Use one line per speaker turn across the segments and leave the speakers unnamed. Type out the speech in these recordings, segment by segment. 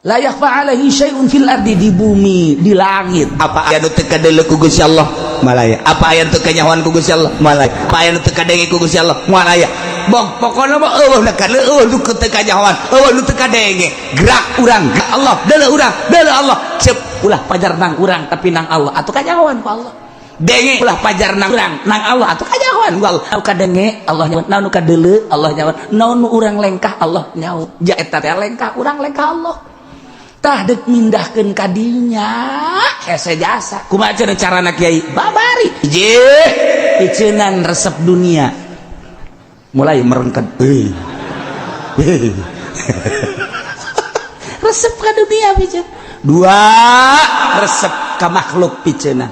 La yakhfa alaihi syai'un fil ardi, di bumi, di langit.
Apa aya nu teu kadeuleu ku Gusti Allah? Malaya. Apa aya teu kanyahoan ku Gusti Allah? Malaya. Apa aya nu teu kadenge ku Gusti Allah? Malaya. Bong pokona mah eueuh na kadeu nu teu kanyahoan, eueuh nu teu kadenge. Gerak urang ka Allah, deuleu urang, deuleu Allah. Cep ulah pajar nang urang tapi nang Allah atuh kanyahoan ku Allah. Denge ulah pajar nang urang nang Allah atuh kanyahoan ku Allah. Nu kadenge Allah nyawa, nu kadeuleu Allah nyawa, naon nu urang lengkah Allah nyawa. Ja eta teh lengkah urang lengkah Allah. Tah dek mindahkeun ka dinya hese jasa kumaha cenah carana kiai babari hiji piceunan resep dunia mulai merengket resep ka dunia piceun dua resep ka makhluk piceunan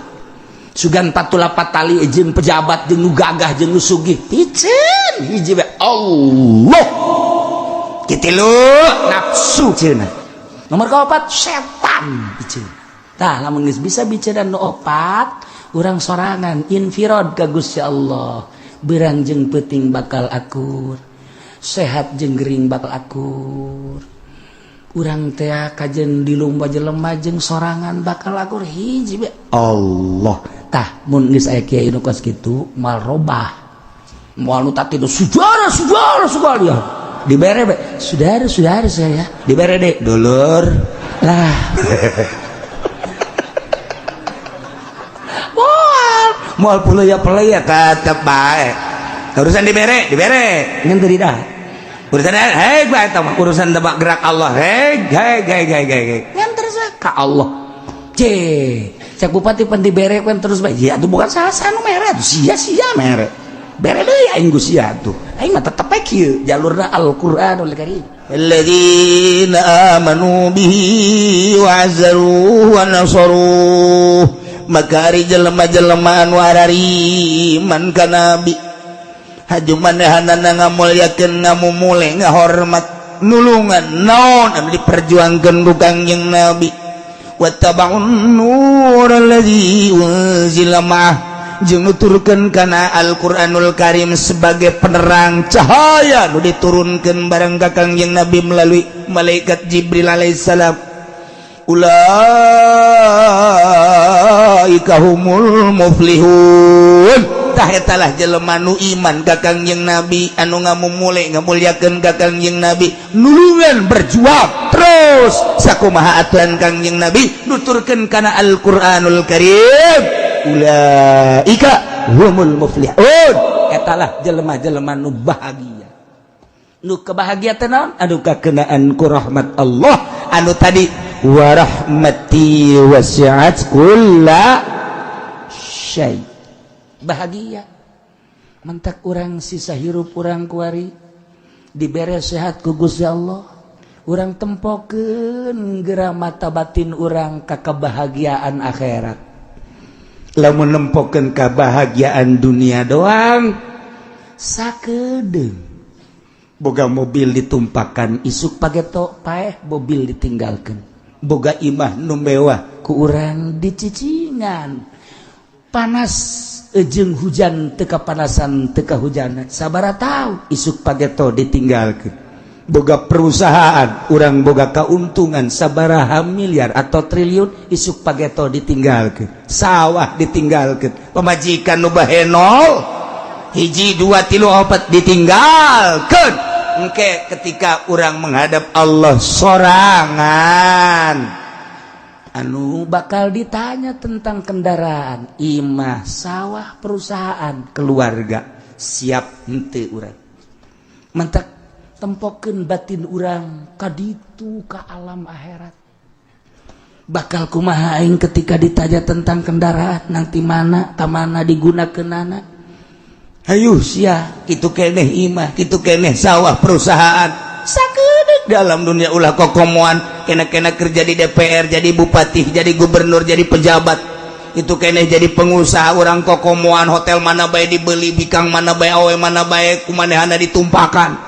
sugan patulapat tali jeung pejabat jeung nu gagah jeung nu sugih piceun hiji bae Allah kitilu nafsu cenah. Nomor keempat setan bicara. Tah lamun geus bisa bicara nu opat, urang sorangan infirad ka Gusti Allah. Beurang jeung peuting bakal akur. Sehat jeung gering bakal akur. Urang teh kajen di lomba jelema jeung sorangan bakal akur hiji bae. Allah. Tah mun geus aya kiai nu kos kitu mal robah. Moal nu tadi saudara ya. Dibere be saudara saya dibere dek dulur lah moal puleuya tetep bae urusan dibere ngan teu dah urusan hei bae eta mah urusan tebak gerak Allah hei ngan terus ka Allah cek bupati pan dibere kan terus bae ya atuh bukan salah anu mere sia mere bere deui aing Gusti atuh aing mah tetep kieu jalurna Al-Qur'anul Karim alladzina amanu bihi wa azzaruhu wa nasaruh maka ari jelema-jelema anu arari iman ka nabi haju manehanana ngamulyakeun ngamumule ngahormat nulungan naon anu diperjuangkeun ku Kangjeng Nabi wattaba'un nur alladzi unzila ma'ah jeung nuturkeun kana Al-Qur'anul Karim sebagai penerang cahaya nu diturunkeun bareng ka Kangjeng Nabi melalui malaikat Jibril alaihissalam ulaika humul muflihun tah eta lah jelema nu iman ka Kangjeng Nabi anu ngamumule ngamulyakeun ka Kangjeng Nabi nulungan berjuang terus sakumaha aturan Kangjeng Nabi nuturkeun kana Al-Qur'anul Karim ulaika humul muflihun etalah jelema-jelema nu bahagia nu kebahagiaan naon anu kakenaan ku rahmat Allah anu tadi wa rahmati wasi'at kulla syai bahagia mentak urang sisa hirup urang kuari dibere sehat ku Gusti Allah urang tempokeun geura mata batin urang ka kebahagiaan akhirat lamun nempokeun kebahagiaan dunia doang sakedeung boga mobil ditumpakan isuk pageto paeh mobil ditinggalkeun boga imah nu mewah ku urang dicicingan panas jeung hujan teu kapanasan teu kahujanan sabaraha tahu isuk pageto ditinggalkeun boga perusahaan urang boga kauntungan sabaraha miliar atau triliun isuk pageto ditinggalkeun sawah ditinggalkeun pamajikan nu bae nol hiji dua tilu opat ditinggalkeun engke ketika urang menghadap Allah sorangan anu bakal ditanya tentang kendaraan imah sawah perusahaan keluarga siap henteu urang mentak tempokeun batin urang kaditu ka alam akhirat bakal kumaha aing ketika ditanya tentang kendaraan nanti mana tamana digunakeunana hayuh sia kitu keneh imah kitu keneh sawah perusahaan sakedeuk dalam dunia ulah kokomoan kena-kena kerja di DPR jadi bupati jadi gubernur jadi pejabat itu keneh jadi pengusaha urang kokomoan hotel mana bae dibeli bikang mana bae awe mana bae kumanehana ditumpakan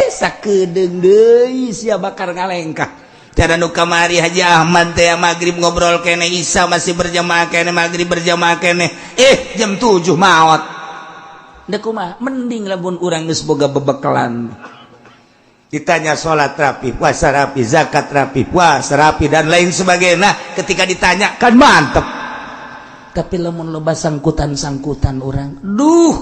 sakedeung deui sia bakar ngalengkah cara nu kamari Haji Ahmad teh magrib ngobrol kene Isa masih berjamaah kene magrib berjamaah kene jam 7 maot da kumaha mending lamun urang geus boga bebekalan ditanya sholat rapi, puasa rapi, zakat rapi, puasa rapi, dan lain sebagainya. Nah, ketika ditanya kan mantep. Tapi lamun loba sangkutan orang,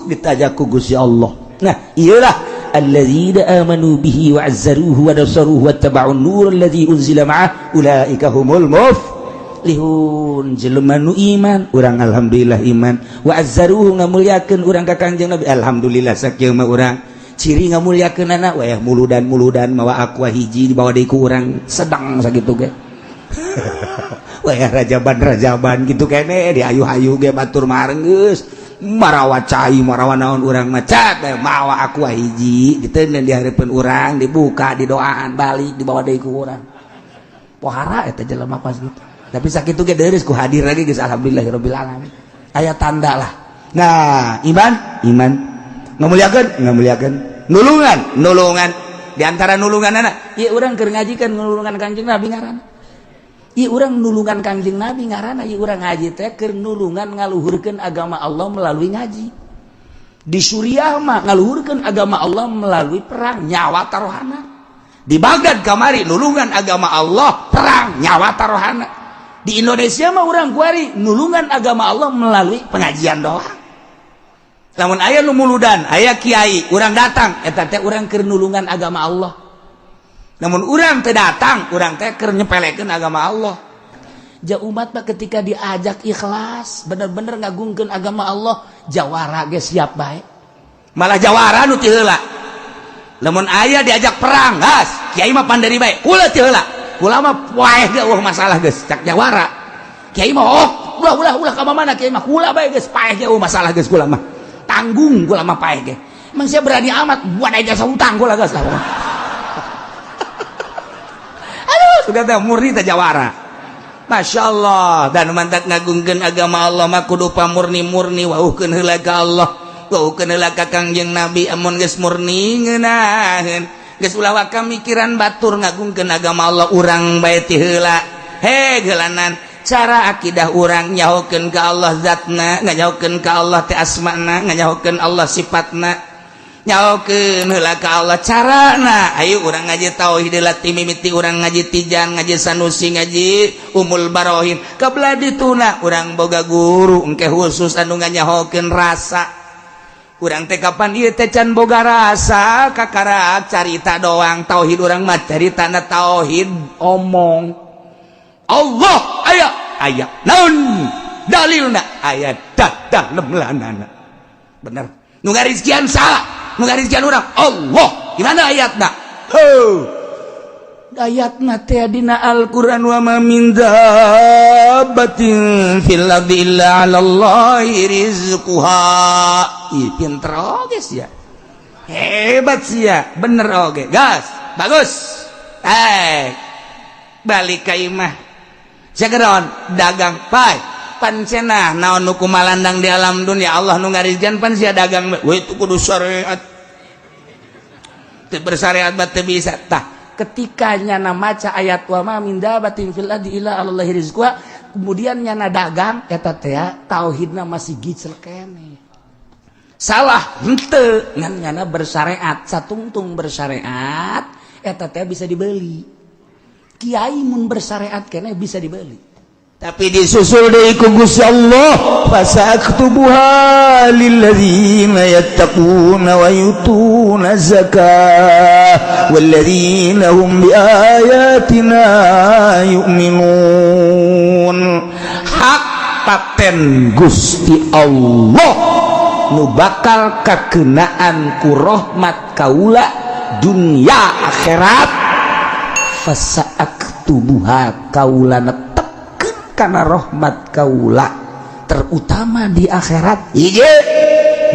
ditanya ku Gusti Allah. Nah, iyalah alladzina amanu bihi wa azzaruhu wa nasaruhu wattaba'un nur alladzi unzila ma'ah ulaika humul muflihun. Jelema nu iman, urang alhamdulillah iman, wa azzaruhu ngamuliakeun urang ka Kangjeng Nabi, alhamdulillah sakieu mah urang. Ciri ngamuliakeun anak wayah muludan mawa aqua hiji dibawa deui ku urang sedang sakitu ge. Wayah rajaban gitu kene diayu-ayu ge batur mareng geus marawa cai marawa naon urang mah cat mawa aqua hiji diteuneun di hareupeun urang dibuka didoaan balik dibawa deui ku urang. Pohara eta jelema pas gitu. Tapi sakitu ge deureus ku hadir lagi geus alhamdulillahirabbil alamin. Aya tanda lah. Nah, iman ngamuliakeun nulungan di antara nulungan ieu urang keur ngaji kan nulungan Kangjeng Nabi ngaranna. Ieu urang nulungan Kangjeng Nabi ngaranna, ieu urang ngaji teh keur nulungan ngaluhurkeun agama Allah melalui ngaji. Di Suriah mah ngaluhurkeun agama Allah melalui perang nyawa taruhana. Di Baghdad kamari nulungan agama Allah perang nyawa taruhana. Di Indonesia mah urang kuari nulungan agama Allah melalui pengajian doang. Namun aya nu muludan, aya kiai, urang datang, eta teh urang keur nulungan agama Allah. Namun urang teh datang, urang teh keur nyepelekeun agama Allah. Ja umat mah ketika diajak ikhlas, bener-bener ngagungkeun agama Allah, jawara ge siap bae. Malah jawara nu ti heula. Lamun aya diajak perang, gas, kiai mah pandari bae, kula ti heula. Kula mah poe ge masalah geus, cak jawara. Kiai mah ulah ka mana kiai mah kula bae geus, paeh ge masalah geus kula mah. Tanggung gula mah paeh ge. Emang saya berani amat buat aja utang gula geus lah. Aduh, sudah teh murni teh jawara. Masyaallah, dan mantak ngagungkeun agama Allah mah kudu pamurni-murni wauhkeun heula ka Allah, wauhkeun heula ka Kangjeng Nabi. Amun geus murni ngeunaheun, geus ulah waka mikiran batur ngagungkeun agama Allah urang bae ti heula. He geulanan cara akidah urang nyahokeun ka Allah zatna, nyahokeun ka Allah teh asmana, nyahokeun Allah sifatna, nyahokeun heula ka Allah carana. Ayo urang ngaji tauhid heula ti mimiti urang ngaji tijan, ngaji sanusi, ngaji umul barohin. Kabla dituna urang boga guru engke khusus anu nyahokeun rasa. Urang teh kapan ieu teh can boga rasa kakarak carita doang. Tauhid urang mah caritana tauhid omong. Allah ayat naon dalilna ayat dalam lanana. Bener nu ngarizkian salah, nu ngarizkian urang Allah. Gimana ayatna? Ayatna teh dina Al-Qur'an wa ma min dabbatin fil ardi illa 'alallahi rizquha. Ih pinter oge sia. Hebat sia, bener oge. Gas, bagus. Balik ka imah. Jageron dagang pai pan cenah naon nu kumalandang di alam dunia Allah nu ngarizkeun pan sia dagang we itu kudu syariat teu bersyariat bat teu bisa tah ketika nyana maca ayat wa ma min dabatin fil ardi illa 'alallahi rizquha kemudian nyana dagang eta teh tauhidna masih gicel kene salah henteu ngan nyana bersyariat satungtung bersyariat eta teh bisa dibeli. Kiai mun bersyariat kene bisa dibeli. Tapi disusul deui ku Gusti Allah, fasaktubuha lilladzina yattaquna wa yutuna zakah walladzina hum biayatina yu'minun. Hak paten Gusti Allah nu bakal kakeunaan ku rahmat kaula dunya akhirat. Fasaktubuha kaula netekeun kana rahmat kaula terutama di akhirat hiji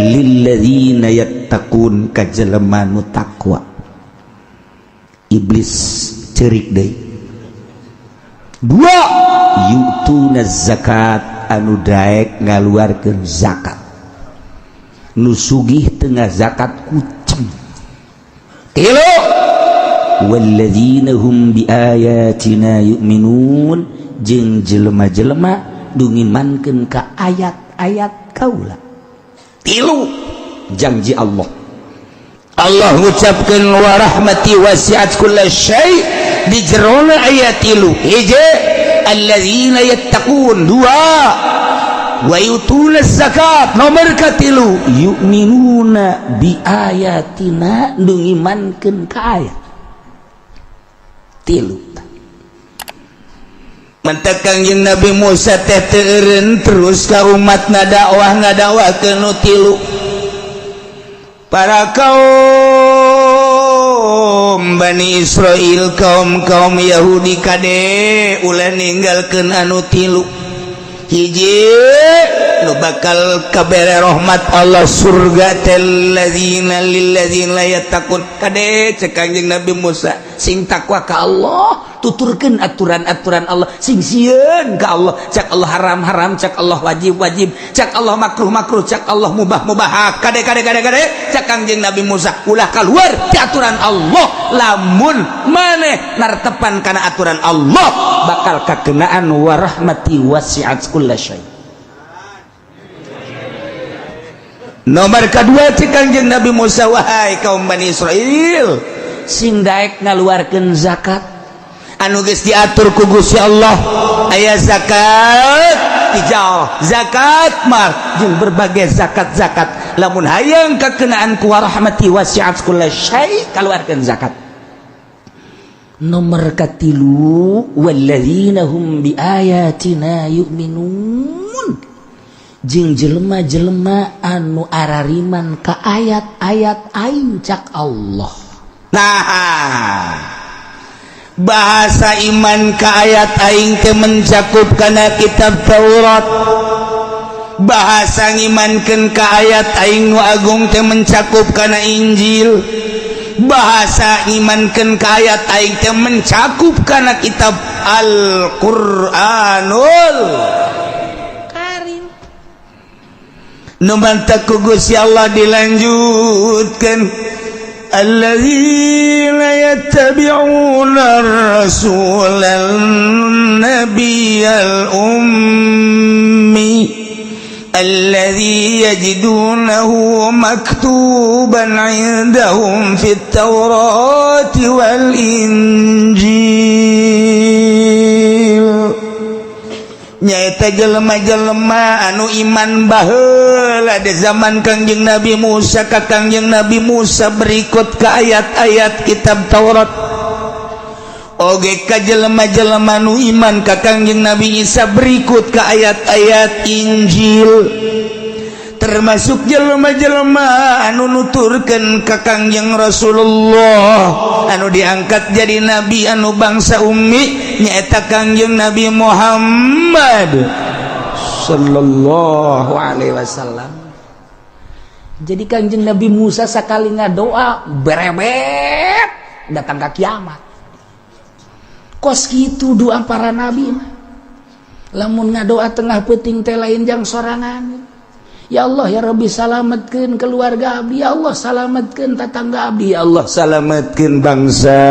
lilladzina yattaqun ka jelema nu takwa. Iblis ceurik deui. 2 yutuna zakat anu daek ngaluarkeun zakat. Nu sugih teu ngazakat kucing. 3 walladzina hum biayatina yu'minun jeung jelema-jelema nu ngimankeun ka ayat-ayat kaula. 3 janji Allah Allah ngucapkeun wa rahmati wasi'at kulla syai' di jerona ayat 3 hiji allazina yattaqun 2 wa yutuna zakat nomor 3 yu'minuna bi ayatina nu imankeun ka ayat 3 mantak Kangjeng Nabi Musa teh teu eureun terus ka umatna dakwah ngadakwakeun nu 3 para kaum Bani Israil kaum Yahudi kade ulah ninggalkeun anu 3 hiji nu bakal kabere rahmat Allah surga lil ladzina yattaqun kade cek Kangjeng Nabi Musa sing takwa ka Allah tuturkeun aturan-aturan Allah sing sieun ka Allah cak Allah haram-haram cak Allah wajib-wajib cak Allah makruh-makruh cak Allah mubah-mubah kade cak Kangjeng Nabi Musa ulah kaluar ti aturan Allah lamun maneh nartepan kana aturan Allah bakal kakenaan wa rahmati wasi'at kulla syai. Nomor kedua cik Kangjeng Nabi Musa wahai kaum Bani Israil sing daek ngaluarkeun zakat anu geus diatur ku Gusti Allah aya zakat hijau zakat mal jeung berbagai zakat lamun hayang kakenaan ku rahmati wasi'at kulla syai kaluarkeun zakat. Nomor 3 walladzina hum bi ayatina yu'minun jeung jelema-jelema anu arariman ka ayat-ayat aing cak Allah. Nah bahasa iman ka ayat aing teh mencakup kana kitab Taurat, bahasa ngimankeun ka ayat aing nu agung teh mencakup kana Injil, bahasa ngimankeun ka ayat aing teh mencakup kana kitab Al-Qur'anul Karim. Nu mantak ku Gusti Allah dilanjutkeun alladzina yattabi'una ar-rasulal nabiyyal ummi alladzi yajidunahu maktuban 'indahum fit tawrati wal injil nyaeta jelema-jelema anu iman baheula di zaman Kangjeng Nabi Musa ka Kangjeng Nabi Musa berikut ka ayat-ayat kitab Taurat oge ka jelema-jelema anu iman ka Kangjeng Nabi Isa berikut ka ayat-ayat Injil termasuk jelema-jelema anu nuturkeun ka Kangjeng Rasulullah anu diangkat jadi nabi anu bangsa ummi nyaeta Kangjeng Nabi Muhammad sallallahu alaihi wasallam. Jadi Kangjeng Nabi Musa sakali ngadoa berebet datang ka kiamat. Kos kitu doa para nabi mah. Lamun ngadoa tengah peuting teh lain jang sorangan. Ya Allah ya Rabbi salametkeun keluarga abdi, ya Allah salametkeun tetangga abdi, ya Allah salametkeun bangsa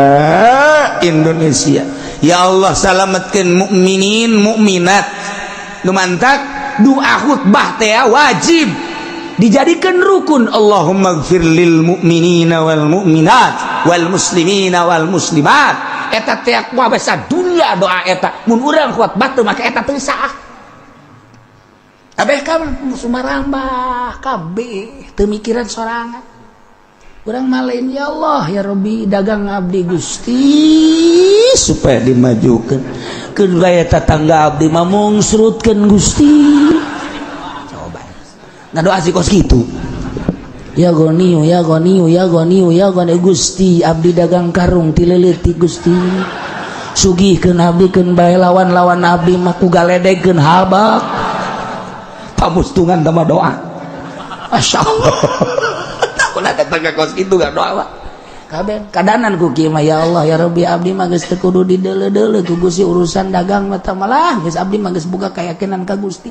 Indonesia, ya Allah salametkeun mukminin mukminat. Nu mantak doa khutbah teh wajib dijadikan rukun. Allahumma ighfir lil mu'minina wal mu'minat wal muslimina wal muslimat. Eta teh basa dunia doa eta mun urang khutbah teu make eta teu sah. Abeh kamu sumarambah kabeh teu mikiran sorangan. Urang malain ya Allah ya Rabbi dagang abdi Gusti supaya dimajukeun. Keun gaya tetangga abdi mah mungsrutkeun Gusti. Coba. Ngadoa si kos kitu. Ya goniu ya goniu ya goniu ya goniu Gusti abdi dagang karung ti leuleuti Gusti. Sugihkeun abdi keun bae lawan-lawan abdi mah ku galedegkeun habak. Pamustungan sama doa. Masya Allah. Takuna tetangga kos itu gak doa pak. Kabeh kadanan ku kieu mah ya Allah ya Rabbi abdi mah geus teu kudu dideuleu-deuleu ku Gusti urusan dagang mah teh malah geus abdi mah geus boga kayakinan ka Gusti.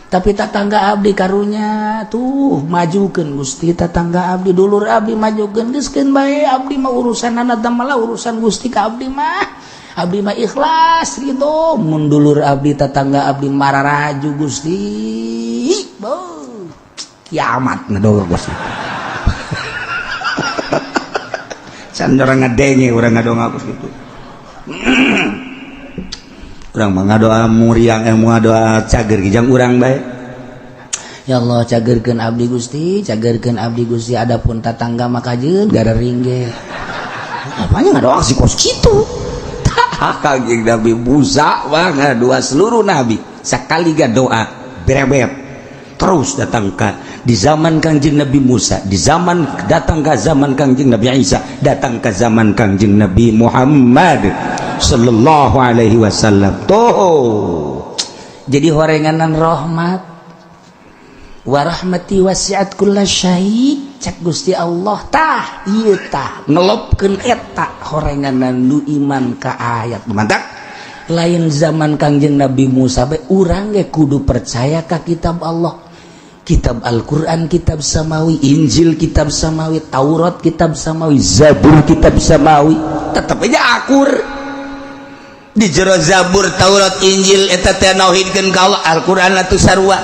Tapi tetangga abdi karunya tuh majukeun Gusti tetangga abdi dulur abdi majukeun geuskeun bae abdi mah urusanna teh malah urusan Gusti ka abdi mah. Abdi mah ikhlas ridho mun dulur abdi tetangga abdi mararaju Gusti kiamat na doa Gusti. can orang ngadenge urang ngadonga kitu. Urang mah ngadoa muriang ngadoa cager kijang urang bae.
Ya Allah cagerkeun abdi Gusti adapun tatangga makajeun gararing ge. Apanya ngadoa si kos kitu?
Kangjeng Nabi Musa mah ngadoa seluruh nabi sakali doa berebet terus datang ke di zaman Kangjeng Nabi Musa, di zaman datang ke zaman Kangjeng Nabi Isa, datang ke zaman Kangjeng Nabi Muhammad sallallahu alaihi wasallam. Tuh.
Jadi horenganan rahmat wa rahmati wasi'at kullasyai cak Gusti Allah tah ieu tah ngelopkeun eta horenganan nu iman ka ayat mantap. Lain zaman Kangjeng Nabi Musa be urang ge kudu percaya ka kitab Allah. Kitab Al-Quran, kitab Samawi, Injil, kitab Samawi, Taurat, kitab Samawi, Zabur, kitab Samawi.
Tetep aja akur. Di jero Zabur, Taurat, Injil, eta teh nauhidkeun ka Allah, Al-Quran atuh sarua.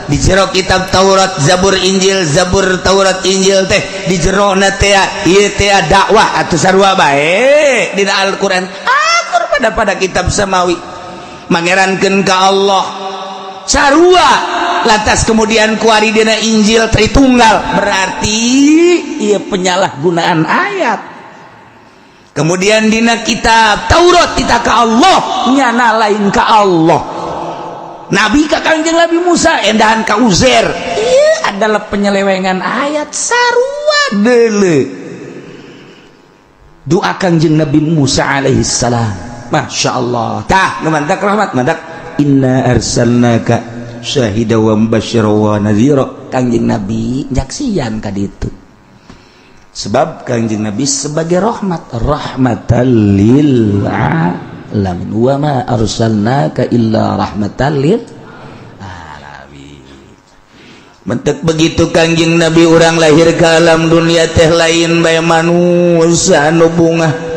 Di jero kitab Taurat, Zabur, Injil, Zabur, Taurat, Injil teh di jero na teh ieu teh dakwah atuh sarua bae dina Al-Quran. Akur pada kitab Samawi. Mangerankeun ka Allah. Sarua lantas kemudian kuari dina Injil Tritunggal berarti ia penyalahgunaan ayat. Kemudian dina kitab Taurat kita ka Allah nyana lain ka Allah. Nabi ka Kangjeng Nabi Musa endahan ka Uzair ieu adalah penyelewengan ayat sarua deuleu. Doa Kangjeng Nabi Musa alaihi salam. Masyaallah. Tah numantak rahmat mantak inna arsalnaka syahida wa mubashshira wa nadhira. Kangjeng Nabi nyaksian ka ditu sebab Kangjeng Nabi sebagai rahmatan lil alamin wa ma arsalnaka illa rahmatan lil alamin. Mentek begitu Kangjeng Nabi urang lahir ke alam dunia teh lain bae manusia anu bunga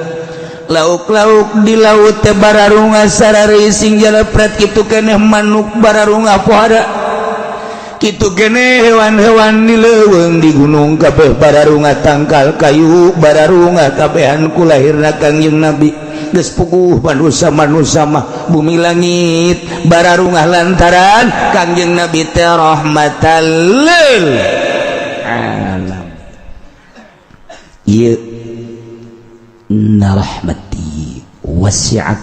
lauk-lauk di laut teh bararunga sarari sing jalepret kitu keneh manuk bararunga pohara kitu keneh hewan-hewan di leuweung di gunung kabeh bararunga tangkal kayu bararunga kabehan ku lahirna Kangjeng Nabi geus puguh manusia mah bumi langit bararunga lantaran Kangjeng Nabi teh rahmatan lil alam. Ieu inna rahmati wasi'at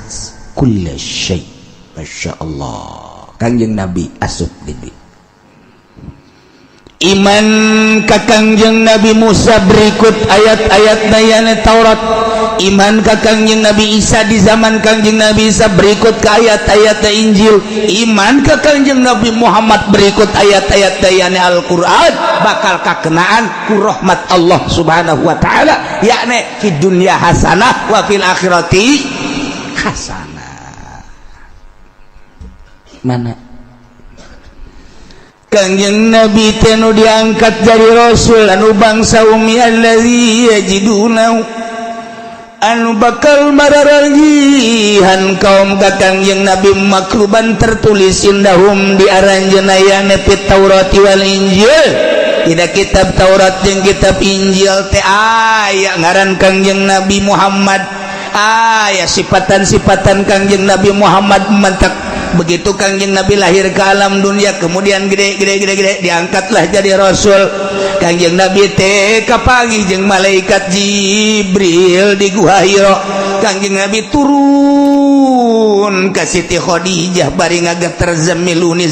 kulla syai. Masya Allah. Kangjeng Nabi asup gede. Iman ka Kangjeng Nabi Musa berikut ayat-ayat dayana Taurat. Iman ka Kangjeng Nabi Isa di zaman Kangjeng Nabi Isa berikut ke ayat-ayat Injil. Iman ka Kangjeng Nabi Muhammad berikut ayat-ayat dayana Al-Quran bakal kakenaan ku rahmat Allah subhanahu wa ta'ala yakni fi dunya hasanah wa fil akhirati hasanah. Mana Kangjeng Nabi teh nu diangkat jadi rasul anu bangsa umi allazi yajidunahu anu bakal mararagihan kaum ka Kangjeng Nabi makruban tertulis indahum di aranjeunayana fit Taurat wal Injil. Dina kitab Taurat jeung kitab Injil teh aya ngaran Kangjeng Nabi Muhammad, aya sifatan-sifatan Kangjeng Nabi Muhammad mantak. Begitu Kangjeng Nabi lahir ke alam dunia kemudian gede diangkatlah jadi rasul. Kangjeng Nabi teh kapanggih jeung malaikat Jibril di Gua Hira. Kangjeng Nabi turun ka Siti Khadijah bari ngageter zamiluni.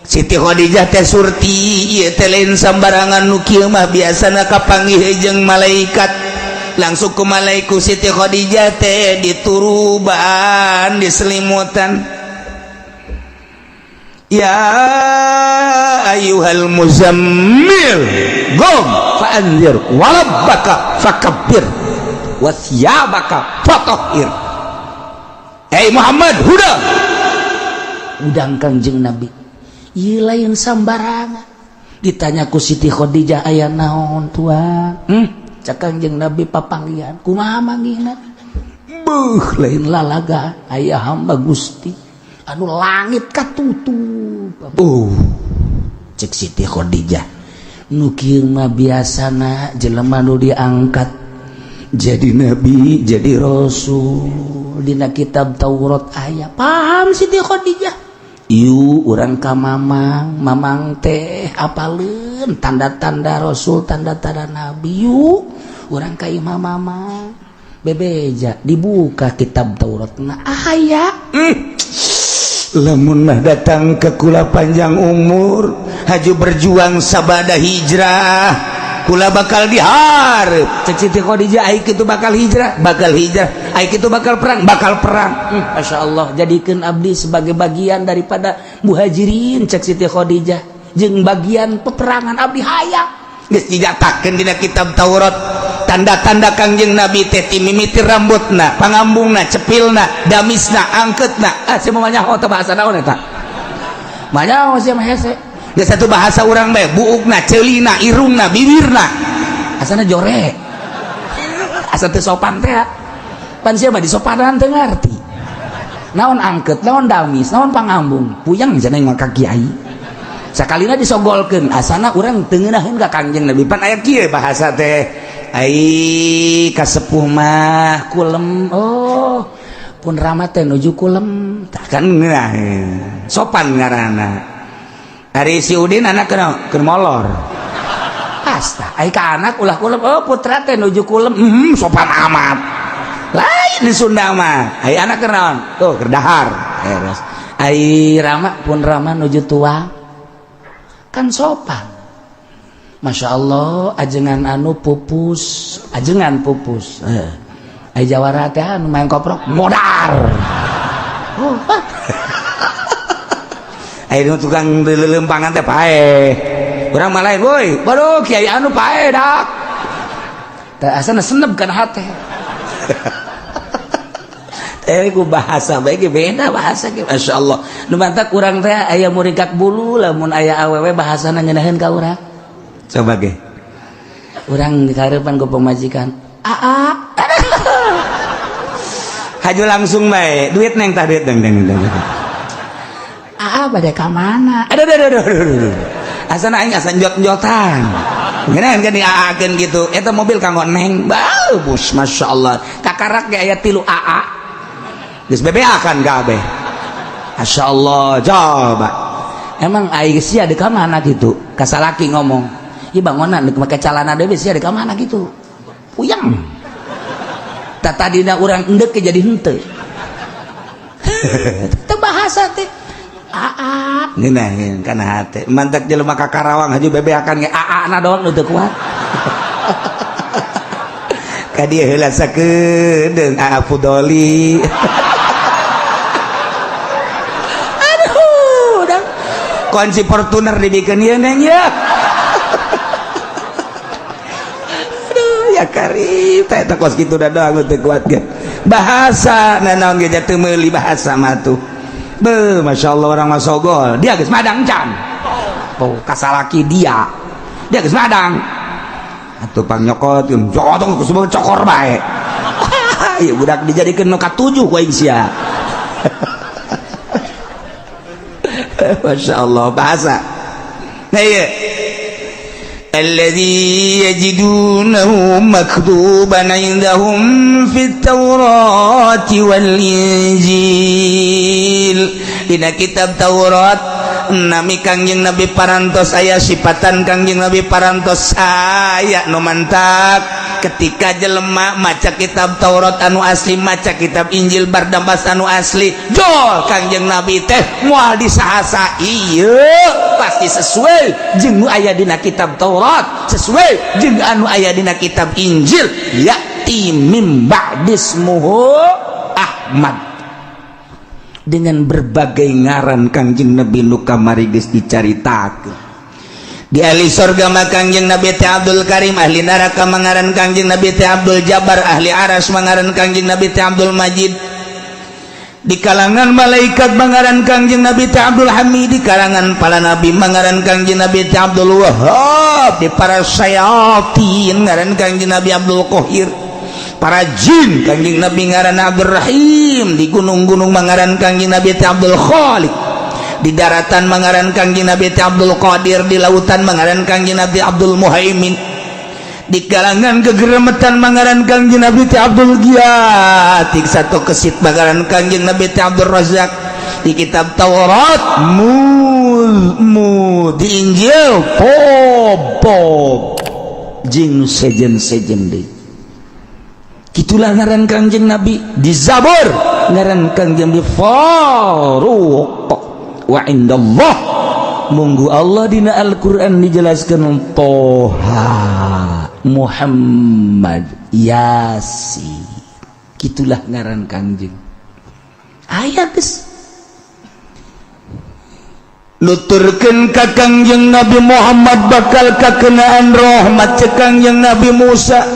Siti Khadijah teh surti ieu teh lain sambarangan nu kieu mah biasana kapanggih jeung malaikat. Langsung ke malaiku Siti Khadijah teh dituruban diselimutan. Ya ayyuhal muzammil qum fa'anzir wa rabbaka fakabbir wa thiyabaka fatahhir. Hei Muhammad huda udang Kangjeng Nabi ieu lain sambarangan. Ditanya ku Siti Khadijah aya naon tuan? Cak Kangjeng Nabi papanggihan kumaha manggihna? Beuh lain lalaga aya hamba Gusti anu langit katutup. Cek Siti Khadijah
nukir mah biasana jelema nu diangkat jadi nabi jadi rasul dina kitab Taurat aya paham Siti Khadijah ieu urang ka mamang teh apaleun tanda-tanda rasul tanda-tanda nabi yuk urang ka imam mamang bebeja dibuka kitab Taurat na aya lamun mah datang ke kula panjang umur haju berjuang sabada hijrah kula bakal diharap cek Siti Khadijah ai kitu bakal hijrah ai kitu bakal perang Masya Allah jadikeun abdi sebagai bagian daripada muhajirin cek Siti Khadijah jeung bagian peperangan abdi hayang geus dijatakeun dina kitab Taurat tanda-tanda Kangjeng Nabi teh ti mimiti rambutna pangambungna cepilna damisna angkeutna sia mah nyaho teh bahasa naon eta mah nyaho sia mah hese geus satu bahasa urang bae buukna ceulina irungna bibirna asana jorek asa teu sopan teh pan sia mah disopanan teu ngarti naon angkeut naon damis naon pangambung puyang cenah mah ka kiai sakalina disogolkeun asana urang teu ngeunaheun ka Kangjeng Nabi pan aya kieu bahasa teh ai kasepuh mah kulem pun rama teh nuju kulem takkan sopan ngaranna ari si Udin anak keur molor asta ai ka anak ulah kulem putra teh nuju kulem sopan amat lain di Sunda mah ai anak keur naon tuh keur dahar terus ai rama pun rama nuju tua kan sopan Masya Allah ajengan anu pupus ajengan pupus ai jawara teh anu main koprok modar ai nu tukang leuleumpangan teh paeh urang mah lain woi baru kiai anu paeh dak teh asana senep kana hate teh ku bahasa bae ge beda bahasa ge Masya Allah nu mantak urang teh aya murikak bulu lamun aya awewe bahasana ngeunaheun ka urang coba ge urang dikarepan ku pemajikan haju langsung bae duit neng tah duit deng bade ka mana aduh asana aing asa njot-njotan ngeunaheun kan diaakeun kitu eta mobil kanggo neng bagus Masya Allah kakarak ge aya 3 AA geus bebeakan kabeh Masya Allah coba emang aing sia di ka mana kitu ka salaki ngomong ieu bangunan deuk make calana deui sia di ka mana kitu puyang tadina urang endek jadi henteu teu bahasa teh aa ngeunaheun kana hate mantak jelema ka Karawang haju bebeakan ge aa na doang nu teu kuat ka dieu heula sakeun deung aa Fudoli aduh dan kunci Fortuner dibikeun ieu neng ya karib eta kos kitu da doang teu kuat ge bahasa nanaon ge teu meuli bahasa mah tuh be masyaallah orang mah sogol dia geus madang can kasalaki dia geus madang atuh pang nyokot jotong ku semua cokor bae ieu budak dijadikeun nu ka-7 ku aing sia masyaallah bahasa nah ieu الذي يجدونه مكتوبا عندهم في التوراة والإنجيل dina kitab Taurat nami Kangjeng Nabi parantos aya sifatan Kangjeng Nabi parantos aya nu mantak ketika jelema maca kitab Taurat anu asli maca kitab Injil bardambas anu asli jol Kangjeng Nabi teh moal disahasa ieu pasti sesuai jeung nu aya dina kitab Taurat sesuai jeung anu aya dina kitab Injil ya'ti mim ba'dismuhu Ahmad dengan berbagai ngaran Kangjeng Nabi nu kamari geus dicaritakeun di ahli surga mah Kangjeng Nabi teh Abdul Karim ahli neraka mangaran Kangjeng Nabi teh Abdul Jabbar ahli aras mangaran Kangjeng Nabi teh Abdul Majid di kalangan malaikat mangaran Kangjeng Nabi teh Abdul Hamid di kalangan para nabi mangaran Kangjeng Nabi teh Abdul Wahhab di para syayatin ngaran Kangjeng Nabi Abdul Qahir para jin Kangjeng Nabi ngaran Abdul Rahim di gunung-gunung mangaran Kangjeng Nabi teh Abdul Khaliq
di daratan mangaran Kangjeng Nabi Abdul Qadir, di lautan mangaran Kangjeng Nabi Abdul Muhaimin, di kalangan kegeremetan mangaran Kangjeng Nabi Abdul Giyat, di satu kesit mangaran Kangjeng Nabi Abdul Razak, di kitab Taurat di Injil pop jing sejen deui. Kitulah ngaran Kangjeng Nabi. Di Zabur ngaran Kangjeng Nabi Faruq wa indallah, munggu Allah dina Al-Qur'an dijelaskan Toha Muhammad Yasin. Kitulah ngaran Kangjeng. Aya geus nuturkeun ka Kangjeng Nabi Muhammad bakal kakenaan rahmat cek Kangjeng Nabi Musa.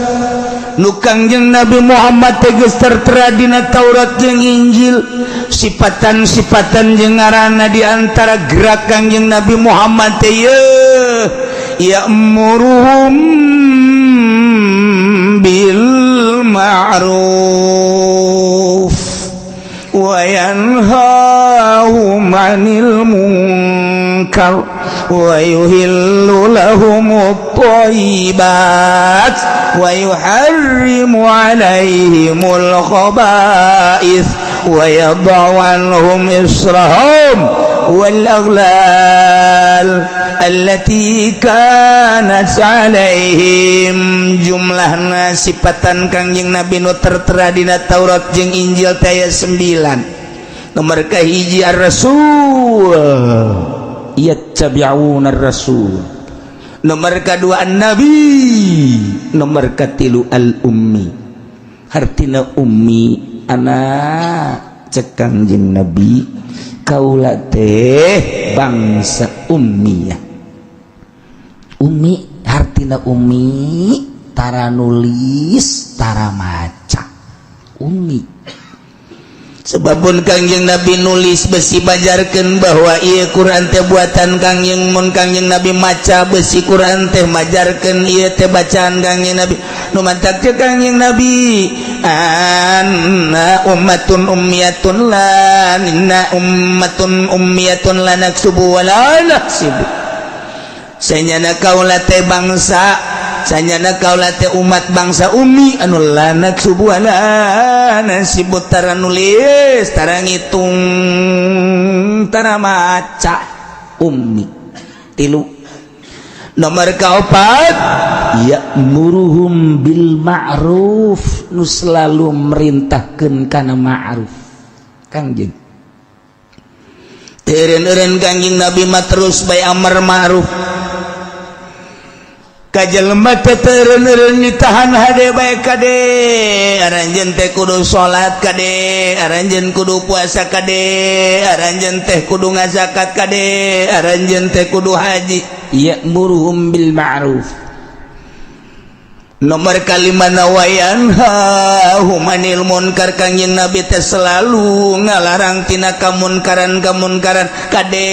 Nu Kangjeng Nabi Muhammad tegas tertera dina Taurat jeung Injil, sifatan-sifatan jeung ngaranna di antara gerak Kangjeng Nabi Muhammad teh ya'muruhum bil ma'ruf wa yanhahum 'anil munkar wa yuhillu lahumut thayyibat wa yuharrimu 'alaihimul khaba'ith wa yad'u 'anhum israhum wal aghlal allati kanat 'alaihim. Jumlahna sifatan Kangjeng Nabi nu tertera dina Taurat jeung Injil aya 9. Nomor kahiji ar-rasul, yattabi'una ar-rasul. Nomor kedua an-nabi. Nomor katilu al-ummi. Hartina ummi anak cek Kangjeng Nabi kaula teh bangsa ummiyah. Ummi hartina ummi tara nulis tara maca. Ummi sebabun Kangjeng Nabi nulis besi bajarkeun bahwa ieu Quran teh buatan Kangjeng, mun Kangjeng Nabi maca besi Quran teh majarkeun ieu teh bacaan Kangjeng Nabi. Nu mantak teh Kangjeng Nabi, anna ummatun ummiyatun la inna ummatun ummiyatun la naksubu wa la naksibu. Sanyana kaula teh bangsa, sanyana kaula teh umat bangsa ummi anu la naksubu wa la nasibut tara nulis tara ngitung tara maca. Ummi tilu. Nomor kaopat ya'muruhum bil ma'ruf, nu selalu merintahkeun kana ma'ruf. Kangjeng eureun-eureun Kangjeng Nabi mah terus bae amar ma'ruf. Kajelema teh eureun-eureun nitahan hade bae kade, aranjeun teh kudu salat kade, aranjeun kudu puasa kade, aranjeun teh kudu ngazakat kade, aranjeun teh kudu haji. Ya'muruhum bil ma'ruf. Nomor kalimana wa yanhahum 'anil munkar. Kangjeng Nabi teh selalu ngalarang tina kamunkaran-kamunkaran. Kade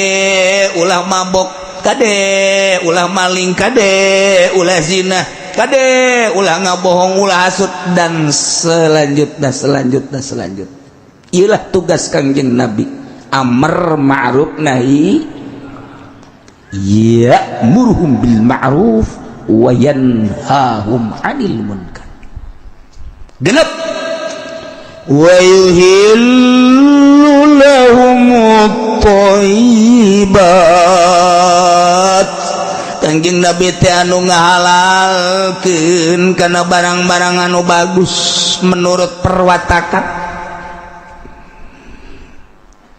ulah mabok, kade ulah maling, kade ulah zina, kade ulah ngabohong, ulah hasud, dan selanjutnya. Iyalah tugas Kangjeng Nabi, amar ma'ruf nahi, ya'muruhum bil ma'ruf wa yanhahum 'anil munkar. Genep wa yuhillu lahumut thayyibat. Kangjeng Nabi teh anu ngahalalkeun kana barang-barang anu bagus menurut perwatakan.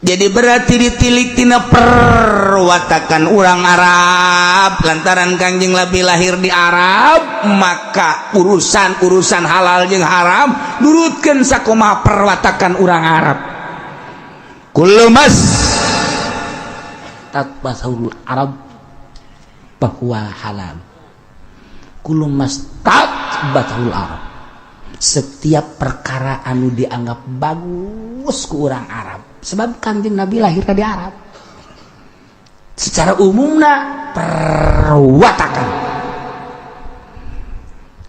Jadi berarti ditilik tina perwatakan urang Arab, lantaran Kangjeng Nabi lahir di Arab, maka urusan halal jeung haram nurutkeun sakumaha perwatakan urang Arab. Kullu mas tatbasahul Arab bahwa halal. Kullu mas tatbasahul Arab. Setiap perkara anu dianggap bagus ku urang Arab. Sebab Kangjeng Nabi lahir di Arab. Secara umumna perwatakan.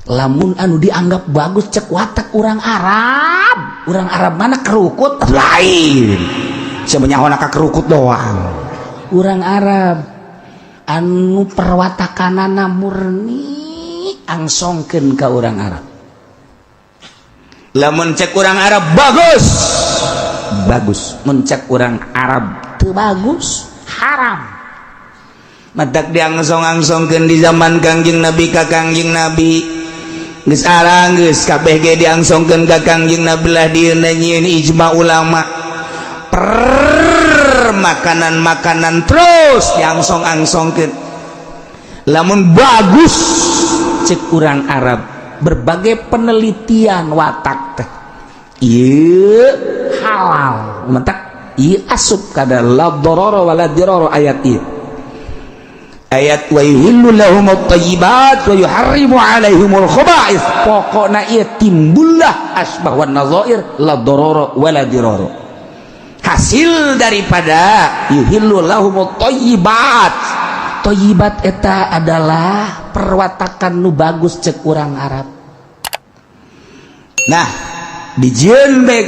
Lamun anu dianggap bagus cek watak urang Arab. Urang Arab mana kerukut lain. Sebenarnya ka kerukut doang.
urang Arab anu perwatakanana murni angsongkeun ka urang Arab.
Lamun cek urang Arab bagus, mun cek urang Arab
teu bagus, haram.
matak diangsong-angsongkeun di zaman Kangjeng Nabi ka Kangjeng Nabi. Geus arang geus kabeh ge diangsongkeun ka Kangjeng Nabi lah dieuna nyieun ijma ulama. Makanan-makanan terus diangsong-angsongkeun. Lamun bagus cek urang Arab, berbagai penelitian watak teh ieu halal, matak ieu asup kada la darara wala dirara ayat ieu. Ayat wa yuhillu lahumut thayyibat wa yuharrimu alaihimul khaba'ith, pokokna ieu timbullah asbah wan nadzair la darara wala dirara. Hasil daripada yuhillu lahumut thayyibat, thayyibat eta adalah perwatakan nu bagus cek urang Arab. Nah dijieun be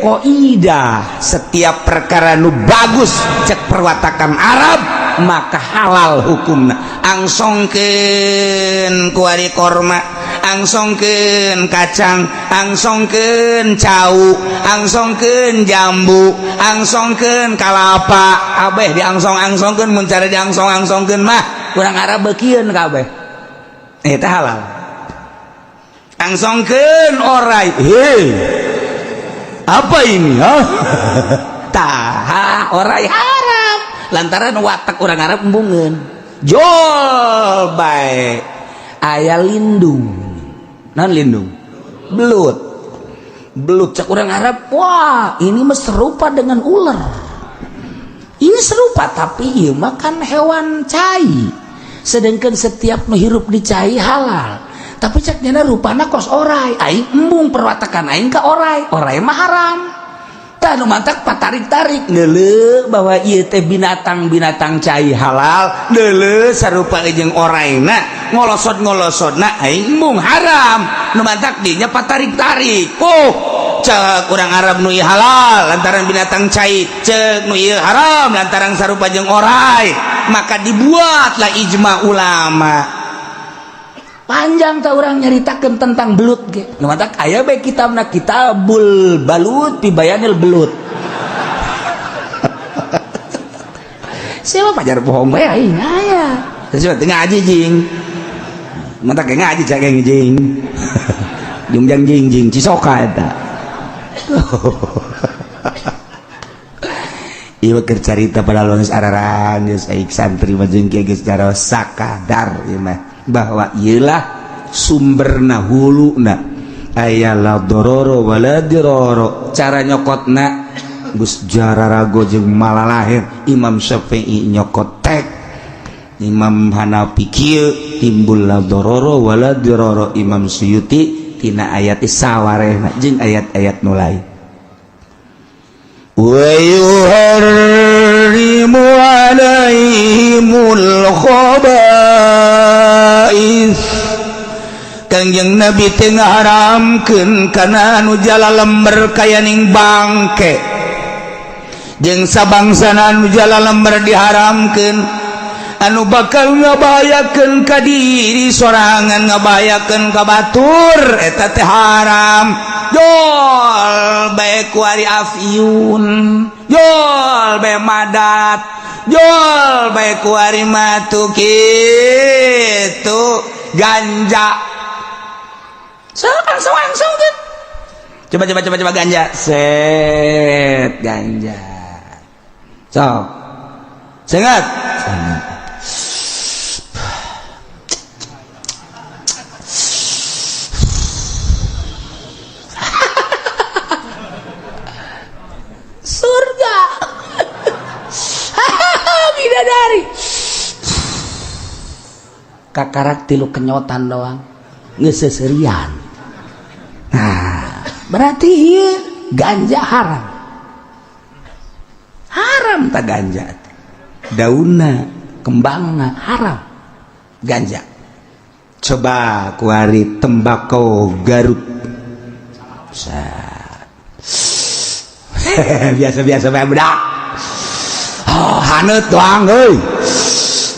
qaidah, setiap perkara nu bagus cek perwatakan Arab maka halal hukumna. Angsongkeun kuari korma, angsongkeun kacang, angsongkeun cau, angsongkeun jambu, angsongkeun kalapa, kabeh diangsong-angsongkeun. Mun cara diangsong-angsongkeun mah urang Arab beukieun kabeh eta halal. Angsongkeun orai, hei apa ini tah orai haram lantaran watak urang Arab embungeun. Jol bae aya lindung, naon lindung? Belut cek urang Arab, wah ini mah serupa dengan ular, ini serupa tapi ieu mah kan hewan cai, sedangkan setiap nu hirup di cai halal. Tapi cek dina rupana kos orai, aing embung perwatakan aing ka orai mah haram. Tah nu mantak patarik-tarik neuleuh bahwa ieu teh binatang-binatang cai halal, neuleuh sarupa jeung oraina, ngolosot-ngolosotna aing embung haram. Nu mantak dinya patarik-tarik. Cek urang Arab nu ieu halal lantaran binatang cai, cek nu ieu haram lantaran sarupa jeung orai, maka dibuatlah ijma ulama. Panjang tak orang nyaritakeun tentang belut ge. Nu matak aya bae kitabna Kitabul Balut fi Bayanil Belut. Siapa pajar bohong bae aing aya. Terus teu ngaji jing. Matak ngaji cak jing. Jungjang jing Cisoka eta. Ieu keur carita pada geus araran geus aing santri mah jeung kieu geus cara sakadar ieu mah. Bahwa ialah sumberna huluna aya la dororo wala diroro. Cara nyokotna Gus Jararago jeung malalahir Imam Syafi'i nyokot tek, Imam Hanafi kieu timbul la dororo wala diroro. Imam Suyuti tina ayat sawarehna jeung ayat-ayat nu lain. Wa yuharrimu alaihimul khaba'is, Kangjeng Nabi teu ngaharamkeun kana anu jala lember kaya ning bangke, jeung sabangsana anu jala lember diharamkeun anu bakal ngabahayakeun ka diri sorangan, ngabahayakeun ka batur, eta teh haram. Jol bae kuari afyun, jol bae madat, jol bae kuari matu kitu ganja. Langsung gitu. Coba ganja. Set ganja. Sok. Sengat. Surga. Bidadari. Kakarak tilu kenyotan doang. Ngeseserian. Nah, berarti iya ganja haram. Haram tak ganja. Daunna, kembangna haram. Ganja. Coba kuari tembakau Garut. Biasa-biasa budak. Oh, haneut doang euy.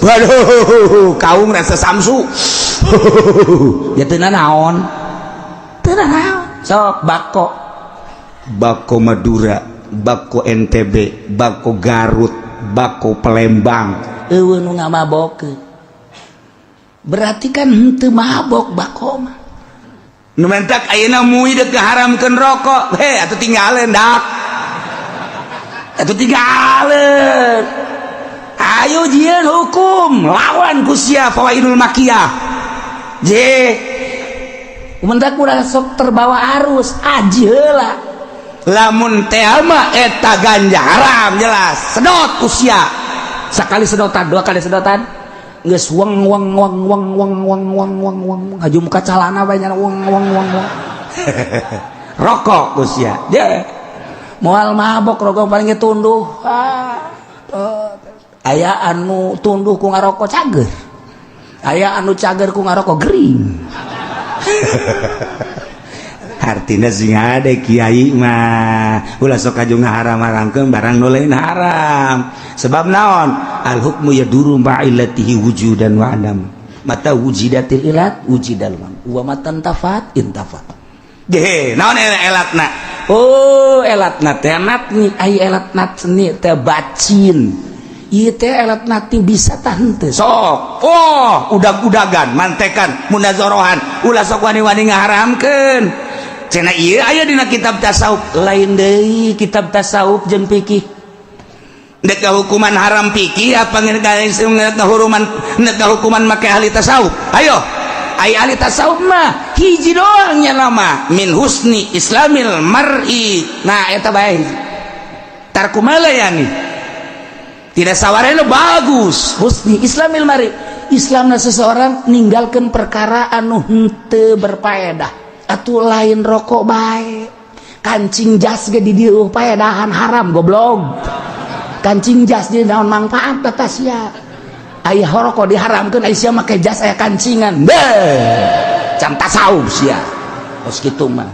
Waduh, kaum rasa samsu.
Ya teu naon. Teu naon. Sok bako
Madura, bako NTB, bako Garut, bako Palembang.
Eueuh nu ngamabokeun. Berarti kan henteu mabok bako mah.
Nu mentak ayeuna muih deuk ngaharamkeun rokok. Atuh tinggalin dak. Atuh tinggalin. Ayo jieun hukum lawan ku sia fawaidul makiyah. Mentak urang sok terbawa arus aji heula. Lamun teh mah eta ganja haram jelas. Sedot ku sia.
Sakali sedotan, dua kali sedotan geus weng ngaju muka calana bae nya weng
rokok ku sia.
Moal mabok rokok paling tunduh. Aya anu tunduh ku ngarokok cager, aya anu cager ku ngarokok gering.
Artina sing ada kiai mah ulah sok aju ngaharam-haramkeun barang nu lain haram. Sebab naon? Al hukmu yaduru ma'illatihi wujudan wa adam. Mata wujidatil ilat wujidal man. Wa matan tafat intafat. Naon elatna? Oh, elatna teh natni ai elatna seni teh bacin. Ieu teh elatna teh bisa tah henteu. Sok. Oh, udag-udagan, mantekan, munazorohan. Ulah sok wani-wani ngaharamkeun. Cenah ieu aya dina kitab tasawuf. Lain deui kitab tasawuf jeung fikih. Nek hukuman haram fikih apa nek hukuman make ahli tasawuf. Ayo. Ai ahli tasawuf mah hiji doang nya nama min husni islamil mar'i. Nah eta bae. Tarku malayani. Tidak sawarena bagus. Husni islamil mar'i. Islamna seseorang ninggalkeun perkara anu henteu berfaedah. Atuh lain rokok bae. Kancing jas ge di dieu paedahan haram goblok. Kancing jas di naon manfaat eta sia. Aya rokok diharamkeun aya sia make jas aya kancingan. Can tasawuf sia. Tos kitu mah.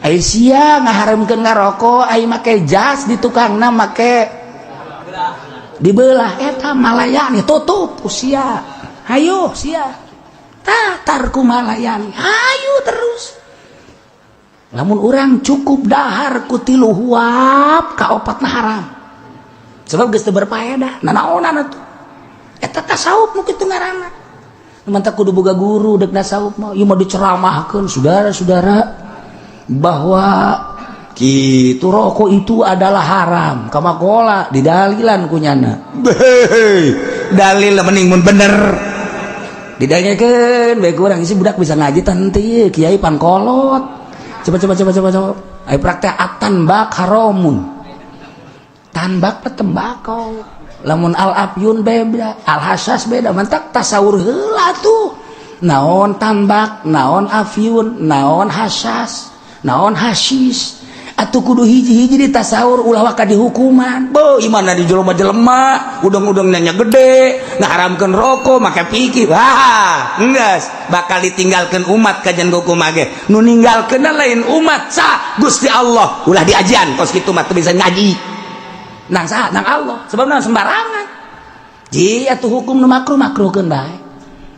Aya sia ngaharamkeun ngarokok aya make jas di tukangna make dibelah eta malayani tutup ku sia. Hayo sia. Tarku malayani ayo terus. Lamun urang cukup dahar ku 3 huap ka 4 haram. Sebab geus teu berfaedah. Nanaonan atuh? Eta tasawuf nu kitu ngaranna. Mantap kudu boga guru deuk tasawuf mah ieu mah diceramahkeun saudara-saudara bahwa kitu rokok itu adalah haram. Kamakola didalilan kunyana. Dalil mending mun bener.
Didanyakeun bae urang isi budak bisa ngaji tah henteu kiai pankolot. Coba. Ai praktek at-tanbak haramun. Tanbak tembakau. Lamun al-afyun beda, al-hasyas beda. Mantak tasawur heula tuh. Naon tanbak, naon afyun, naon hasyas, naon hasyis. Atuh kudu hiji-hiji ditasawur ulah waka dihukuman. Beuh imana di jelema-jelema, udang-udang nanya gede, ngaharamkeun rokok, make pikir. Wah, enggeus bakal ditinggalkeun umat kajian hukum age. Nu ninggalkeunna lain umat sa Gusti Allah. Ulah diajian kos kitu mah teu bisa ngaji. Nang saha? Nang Allah. Sebab nang sembarangan. Ji atuh hukum nu makruh-makruhkeun bae.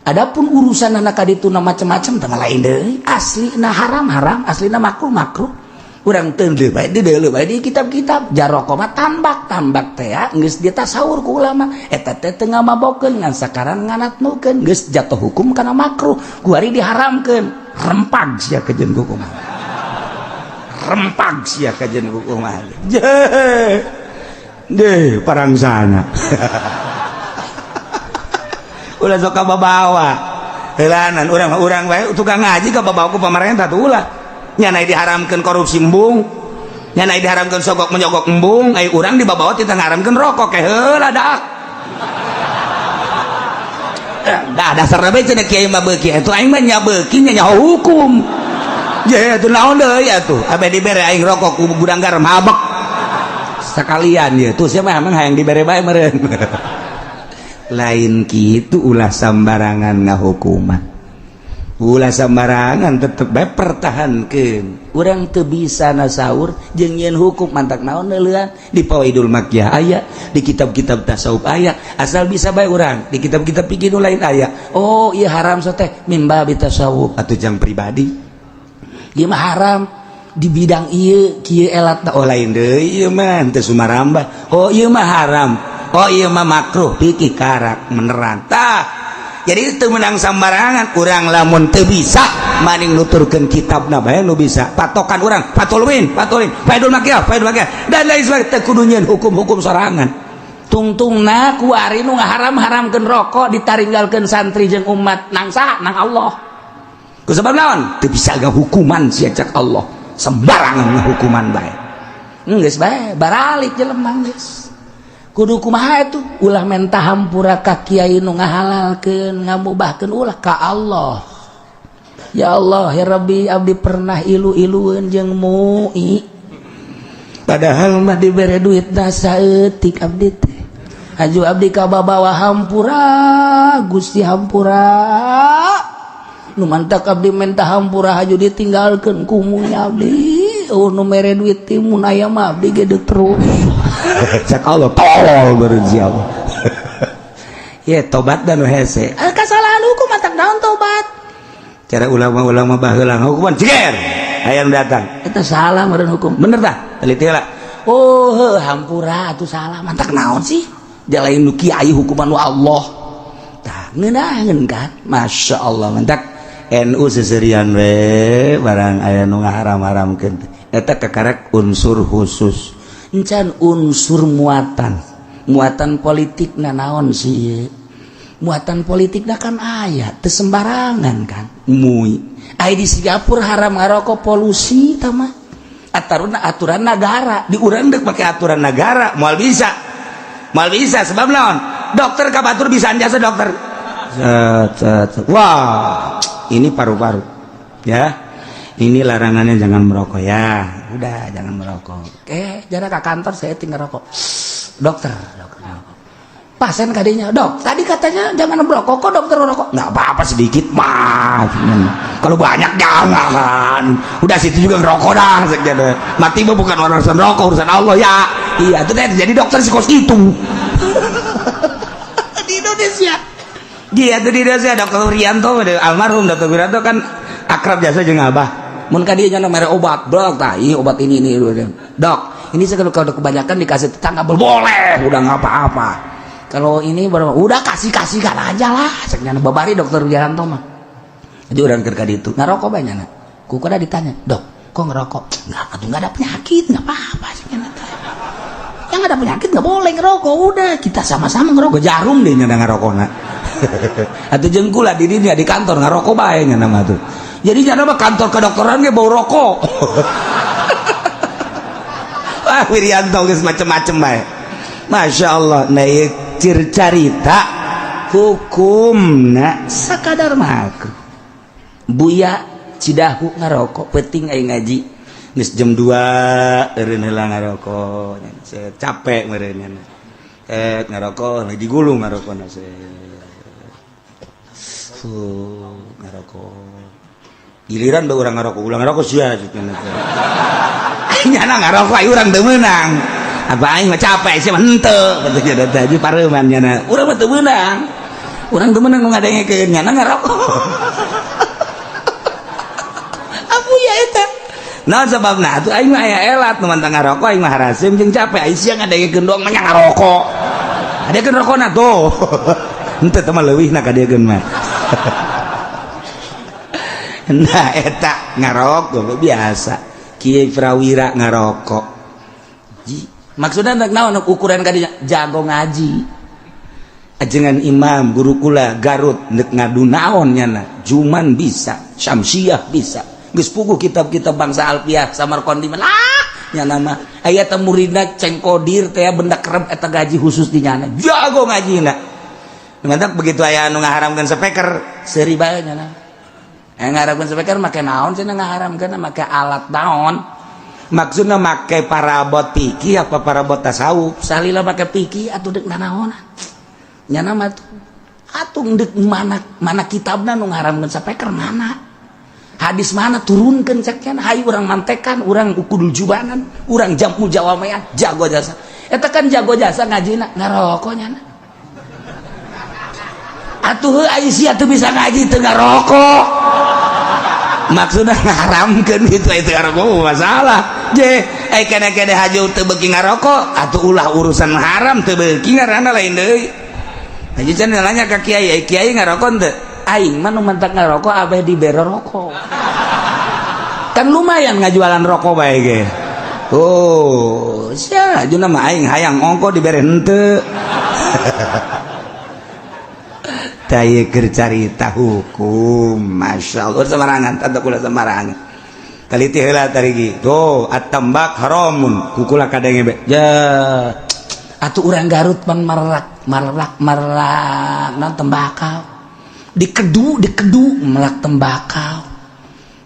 Adapun urusan anak kaditu macam-macam teh lain deui. Aslina haram, aslina makruh. Urang teu bae di kitab-kitab jaroko mah tambak teh ya geus ditasawur ku ulama eta teh teu ngamabokeun ngan sakaran nganatnukeun geus jatuh hukum kana makruh kuari diharamkeun rempag sia kajeun hukum rempag sia kajeun hukum deh parang sana ulah sok kababawa heulanan urang bae tukang ngaji kababawa ku pamarentah tuh ulah nyana diharamkan korupsi embung, nyana diharamkan sogok menyogok embung, ai urang di bawah kita ngaharamkan rokok kayak heula dak. Dah dasarna bae cenah kiai mah beuki atuh aing mah nya beuki nya hukum. Ya atuh naon deui atuh, abe dibere aing rokok ku budang garam habek. Sakalian ya tuh sia mah emang hayang dibere bae meureun. Lain kitu ulah sambarangan ngahukuman.
ulah sembarangan tetep bae pertahankeun
urang teu bisa na sahur jeung nyieun hukum mantak naon neuleuan
di Fawaidul Makkiyah aya di kitab-kitab tasawuf aya asal bisa bae urang di kitab-kitab fikih nu lain aya
oh ieu haram so teh mimba bitasawuf
atuh jang pribadi
ieu mah haram di bidang ieu kieu elatna
oh lain deui ieu mah teu sumarambah oh ieu mah haram oh ieu mah makruh fikih karak menerang tah jadi itu menang sambarangan urang lamun teu bisa maning nuturkeun kitabna bae nu bisa patokan urang Fathul Faidul Makkiyah dan lain sebagainya teu kudu nyieun hukum-hukum sorangan
tungtungna ku ari nu ngaharam-haramkeun rokok ditaringgalkeun santri jeung umat nang saha nang Allah
ku sabab naon teu bisa ngahukuman sia cak Allah sembarangan ngahukuman bae
geus bae baralik jelema geus kudu kumaha itu ulah menta hampura ka kiai nu ngahalalkeun ngamubahkeun ulah ka Allah ya Allah ya Rabbi abdi pernah ilu-ilueun jeung mu'i padahal mah dibere duit saeutik abdi teh aju abdi ka babawa hampura Gusti hampura nu mantak abdi menta hampura aju ditinggalkeun ku mu'i abdi nu mere duit timun aya mah abdi ge deuk terus
cak Allah tolol berji Allah ya tobat dan hese
kesalahan hukum mantak naon tobat
cara ulama-ulama baheula hukuman ciger aya datang
eta salah meureun hukum
bener tah teliti heula
oh hampura atuh salah mantak naon sih dia lain nu kiai hukuman nu Allah tah ngeunaheun kan masyaallah mantak NU seserian we barang aya nu ngaharam-haramkeun eta kakarek unsur khusus encan unsur muatan politik na naon sih muatan politik na kan aya teu sembarangan kan mui aya di Singapura haram ngarokok polusi tah mah aturan negara di urang deuk make aturan negara moal bisa sebab naon dokter ka batur bisa jasa dokter wah ini paru-paru ya ini larangannya jangan merokok ya udah jangan merokok jarak ke kantor saya tinggal rokok dokter pasien kadinya dok tadi katanya jangan merokok kok dokter merokok
nggak apa-apa sedikit mah kalau banyak jangan udah situ juga ngerokok dah mati mah bukan urusan rokok urusan Allah ya iya itu deh jadi dokter psikos itu
di Indonesia
iya itu di Indonesia dokter Rianto almarhum dokter Wiranto kan akrab jasa jeung abah
mun ka dieu nya mere obat blok tah ieu obat ini dok ini kalau kebanyakan dikasih tetangga boleh udah nggak apa-apa kalau ini udah kasihkan aja lah sakjana babari dokter Wiranto mah jadi urang keur ka ditu ngarokok banyak na ku kada ditanya dok kok ngerokok nggak ada penyakit nggak apa-apa sakjana yang ada penyakit nggak boleh ngerokok udah kita sama-sama ngerokok
jarum deh nya ngarokokna
atau jengkula di dinya di kantor ngarokok bae nya nama tuh
jadi jangan apa kantor kedokteran ge bau rokok wah Wirianto geus macem-macem bae Masya Allah nah cerita hukumna sakadar makruh buya cidahu ngarokok penting aya ngaji geus jam 2 eureun heula ngarokok capek meureun nya ngarokok lagi digulung ngarokona ngarokok giliran bae urang ngarokok ulang ngarokok sia nya ngarokok aya urang teu meunang apa aing mah capek sia mah henteu katanya tadi pareuman nya urang mah teu meunang urang teu meunang nu ngadengekeun nya ngarokok apu ya eta naon sababna atuh aing mah aya elat nu mantang ngarokok aing mah harasim jeung capek aing sia ngadengekeun doang mah nya ngarokok adekeun rokona tuh henteu teh mah leuwihna ka diekeun mah nah eta ngarokok biasa kiai prawira ngarokok
maksudnya naon ukuran kadinya jago ngaji
ajengan imam guru kula Garut neuk ngadu naon nyana Juman bisa Syamsiah bisa geus puguh kitab-kitab bangsa Alfiah Samarqandi mah nyana mah aya teh muridna cengkodir teh benda kerep eta gaji khusus di nyana jago ngajina mantap begitu aya anu ngaharamkeun speaker seuri bae nyana ngaharamkeun speaker make naon cenah ngaharamkeun make alat naon maksudna make parabot piki apa parabot tasawuf salila make piki atuh deuk naon nyana mah
atuh dek mana kitabna nu ngaramkeun sapeker mana hadis mana turunkeun ceknya hayu urang mantekan urang kudu jubanan urang jamu jawamean jago jasa eta kan jago jasa ngajina ngarokok nya atuh aya sia teu bisa ngaji teu ngarokok maksudna ngaharamkeun gitu itu ngarokok masalah je kene-kene haji teu beuki ngarokok atuh ulah urusan haram teu beuki ngaranna lain deui. Haji can nanya ke kiai, kiai ngarokok teu? Aing mah nu mentak ngarokok abah dibere rokok. Kan lumayan ngajualan rokok bae ge. Oh, sia ajeuna mah aing hayang ongko dibere henteu. Taya keur carita hukum, masyaallah samarangan tanda kula samarangan. Kaliti heula tarigi. Tuh, at-tambak haramun, kukula kadenge be. Ya. Atuh urang Garut pan marak non tembakau dikedu melak tembakau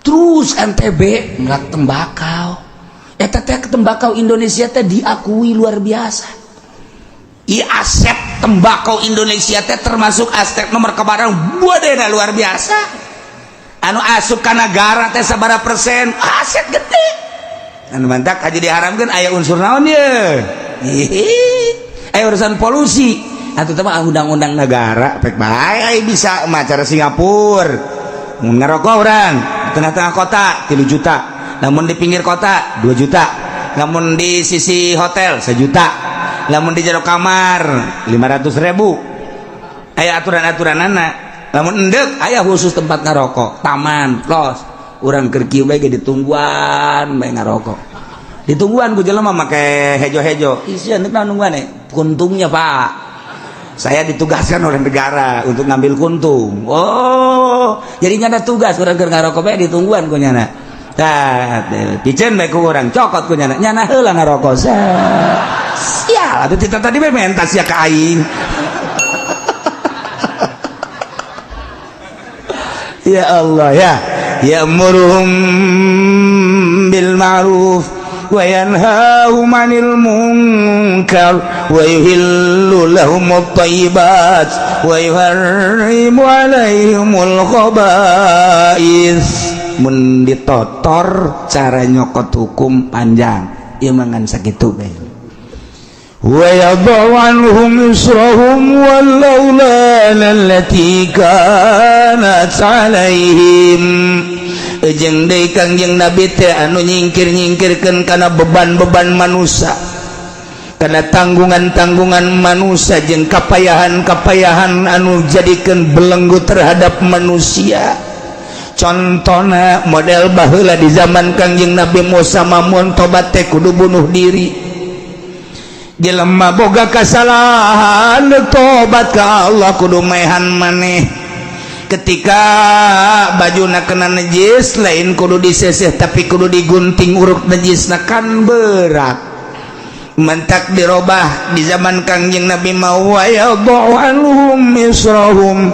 terus NTB melak tembakau eta teh tembakau Indonesia teh diakui luar biasa aset tembakau Indonesia teh termasuk aset nomor kebarang bodena luar biasa anu asup ka negara teh sabaraha persen aset gede anu mantak haji diharamkeun aya unsur naon ye urusan polusi atau teman undang-undang negara pek bae bisa macara Singapura mun ngarokok orang tengah-tengah kota 3 juta namun di pinggir kota 2 juta namun di sisi hotel 1 juta namun di jero kamar 500.000 aya aturan-aturan anak namun endek aya khusus tempat ngarokok taman los urang keur kieu bae ditungguan bae ngarokok ditungguan ku jelema make hejo-hejo isi anak nungguan kuntungnya pak saya ditugaskan oleh negara untuk ngambil kuntung oh jadi nyana tugas urang keur ngarokok bae ditungguan ku nyana tah piceun bae ku urang cokot ku nyana heula ngarokok sial atuh kita tadi bae mentas ya ka aing ya Allah ya ya'muruhum bil ma'ruf wa yanhahum 'anil munkar wa yuhillu lahumut thayyibat wa yuharrimu 'alaihimul khaba'ith mun ditotor cara nyokot hukum panjang ieu mangan sakitu bae wa yad'u 'anhum israhum wal awlal allati kanat 'alaihim jeung deui Kangjeng Nabi teh anu nyingkir-nyingkirkeun kana beban-beban manusia kana tanggungan-tanggungan manusia jeung kapayahan-kapayahan anu jadikeun belenggu terhadap manusia contohna model baheula di zaman Kangjeng Nabi Musa mamun tobat teh kudu bunuh diri jelema boga kasalahan tobat ka Allah kudu maehan maneh ketika bajuna kena najis lain kudu diseseh tapi kudu digunting uruk najisna kan berat mentak dirobah di zaman Kangjeng Nabi mau ya anhum misrahum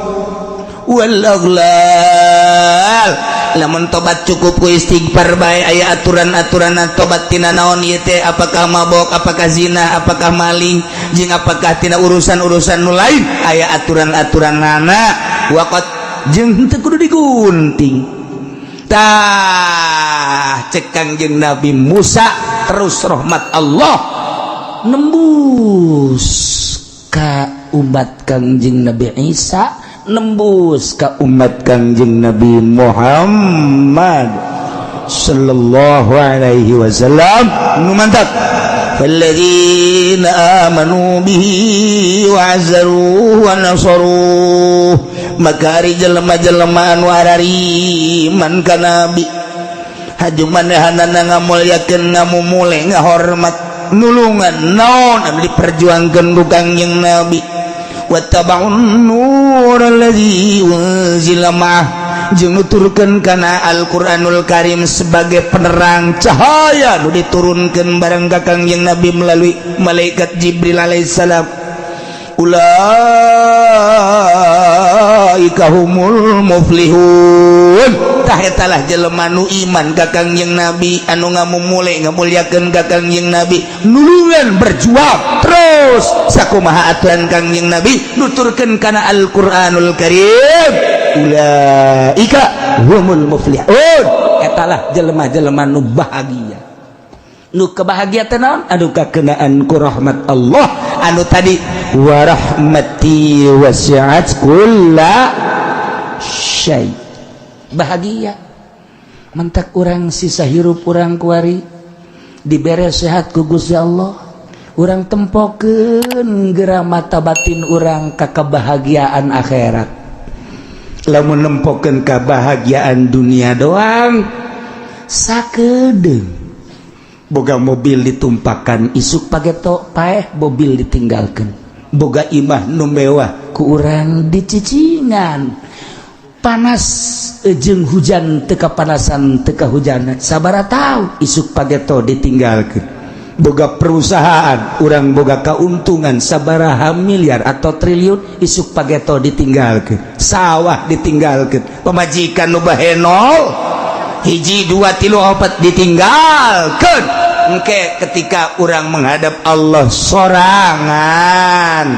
wal aghlal lamun tobat cukup ku istighfar bae aya aturan-aturan tobat tina naon ieu teh apakah mabok apakah zina apakah maling jeung apakah tina urusan-urusan nu lain aya aturan-aturanana waqat jeung teu kudu digunting tah cek Kangjeng Nabi Musa terus rahmat Allah nembus ka umat Kangjeng Nabi Isa nembus ka umat Kangjeng Nabi Muhammad sallallahu alaihi wasallam nu mantap falladzina amanu bihi wa azzaruhu wa nasaruhu maka ari jelema-jelema anu arariman ka Nabi haju manehanana ngamulyakeun ngamumule ngahormat nulungan naon anu diperjuangkeun ku Kangjeng Nabi wattaba'un nur allazi unzila ma'ah jeung nuturkeun kana Al-Qur'anul Karim sebagai penerang cahaya nu diturunkeun bareng ka Kangjeng Nabi melalui malaikat Jibril alaihissalam
ulaika humul muflihun. Tah etalah jelema nu iman ka Kangjeng Nabi, anu ngamumule ngamulyakeun ka Kangjeng Nabi, nulungan berjuang terus sakumaha aturan Kangjeng Nabi nuturkeun kana Al-Qur'anul Karim. Ulaika humul muflihun. Etalah jelema-jelema nu bahagia. Nu kebahagia tenan anu kakenaan ku rahmat Allah anu tadi wa rahmati wasi'at kulla syai. Bahagia mentak urang sisa hirup urang kuari dibere sehat ku Gusti Allah, urang tempokeun geura mata batin urang ka kebahagiaan akhirat. Lamun nempokeun kebahagiaan dunia doang sakedeung boga mobil ditumpakan isuk pageto paeh mobil ditinggalkan, boga imah nu mewah ku urang dicicingan, panas jeung hujan teu kapanasan teu kahujanan sabaraha tahu isuk pageto ditinggalkan, boga perusahaan urang boga kauntungan sabaraha miliar atau triliun isuk pageto ditinggalkan, sawah ditinggalkan, pemajikan nu bae nol hiji dua tilu opat ditinggalkan. Engke ketika orang menghadap Allah sorangan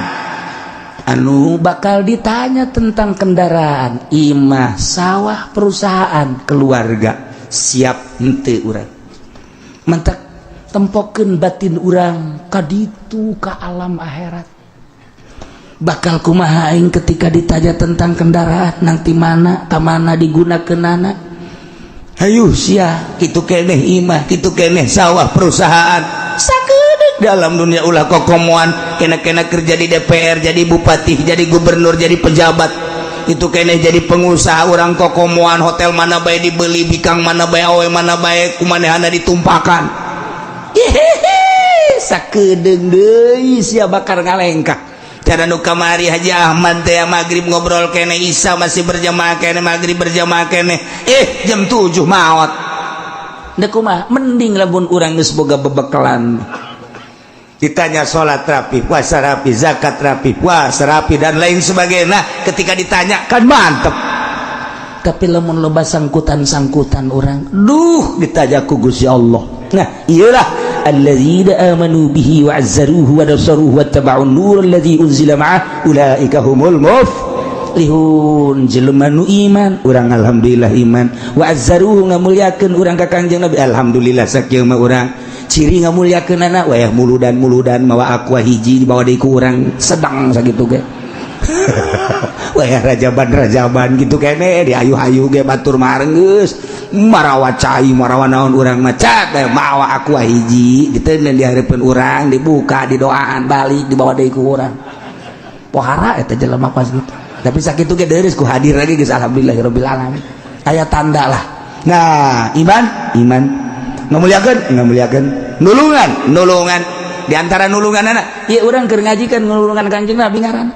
anu bakal ditanya tentang kendaraan, imah, sawah, perusahaan, keluarga, siap henteu urang mentak tempokeun batin urang kaditu ka alam akhirat. Bakal kumaha aing ketika ditanya tentang kendaraan nang ti mana ka mana digunakeunana. Hayu sia kitu keneh imah, kitu keneh sawah, perusahaan, sakedeuk dalam dunia ulah kokomoan kena-kena kerja di DPR, jadi bupati, jadi gubernur, jadi pejabat, itu keneh jadi pengusaha urang kokomoan, hotel mana bae dibeli, bikang mana bae, awe mana bae kumanehana ditumpakan. Hehehe, sakedeung deui sia bakar ngalengkah. Cara nu kamari Haji Ahmad teh magrib ngobrol kene, Isya masih berjamaah kene, magrib berjamaah kene, jam 7 maot. Da kumaha mending lamun urang geus boga bebekalan. Ditanya salat rapi, puasa rapi, zakat rapi, puasa rapi dan lain sebagainya, ketika ditanya kan mantep. Tapi lamun loba sangkutan-sangkutan urang, duh ditanya ku Gusti Allah. Nah, iyalah alladzina amanu bihi wa azzaruhu wa nasaruhu wattaba'un nur alladzi unzila ma'ah ulaika humul muflihun. Jelema nu iman urang alhamdulillah iman, wa azzaruhu ngamulyakeun urang ka Kangjeng Nabi alhamdulillah sakieu mah urang. Ciri ngamulyakeunana wayah muludan-muludan mawa aqua hiji dibawa deui ku urang sedang sakitu ge. Wayah rajaban-rajaban gitu kene diayu-ayu ge batur mareng geus marawa cai marawa naon urang macat mawa aqua hiji diteuneun dihareupeun urang dibuka didoaan balik dibawa deui ku urang pohara eta jelema pas gitu. Tapi sakitu ge deureus ku hadir lagi geus alhamdulillahirabbil alamin aya tanda lah. Nah iman ngamulyakeun nulungan di antara nulunganana ieu urang keur ngaji kan nulungan Kanjeng Nabi ngaranna.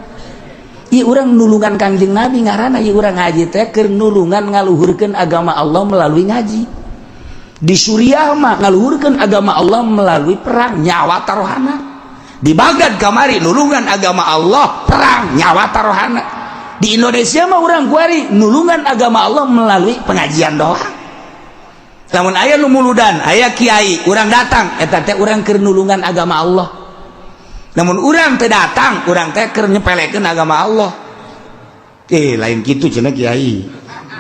Ieu urang nulungan Kanjeng Nabi ngaranna ieu urang ngaji teh keur nulungan ngaluhurkeun agama Allah melalui ngaji. Di Suriah mah ngaluhurkeun agama Allah melalui perang nyawa taruhana. Di Baghdad kamari nulungan agama Allah perang nyawa taruhana. Di Indonesia mah urang kuari nulungan agama Allah melalui pengajian doa. Lamun aya nu muludan, aya kiai, urang datang eta teh urang keur nulungan agama Allah. Namun urang teh datang, urang teh keur nyepelekeun agama Allah. Lain kitu cenah kiai.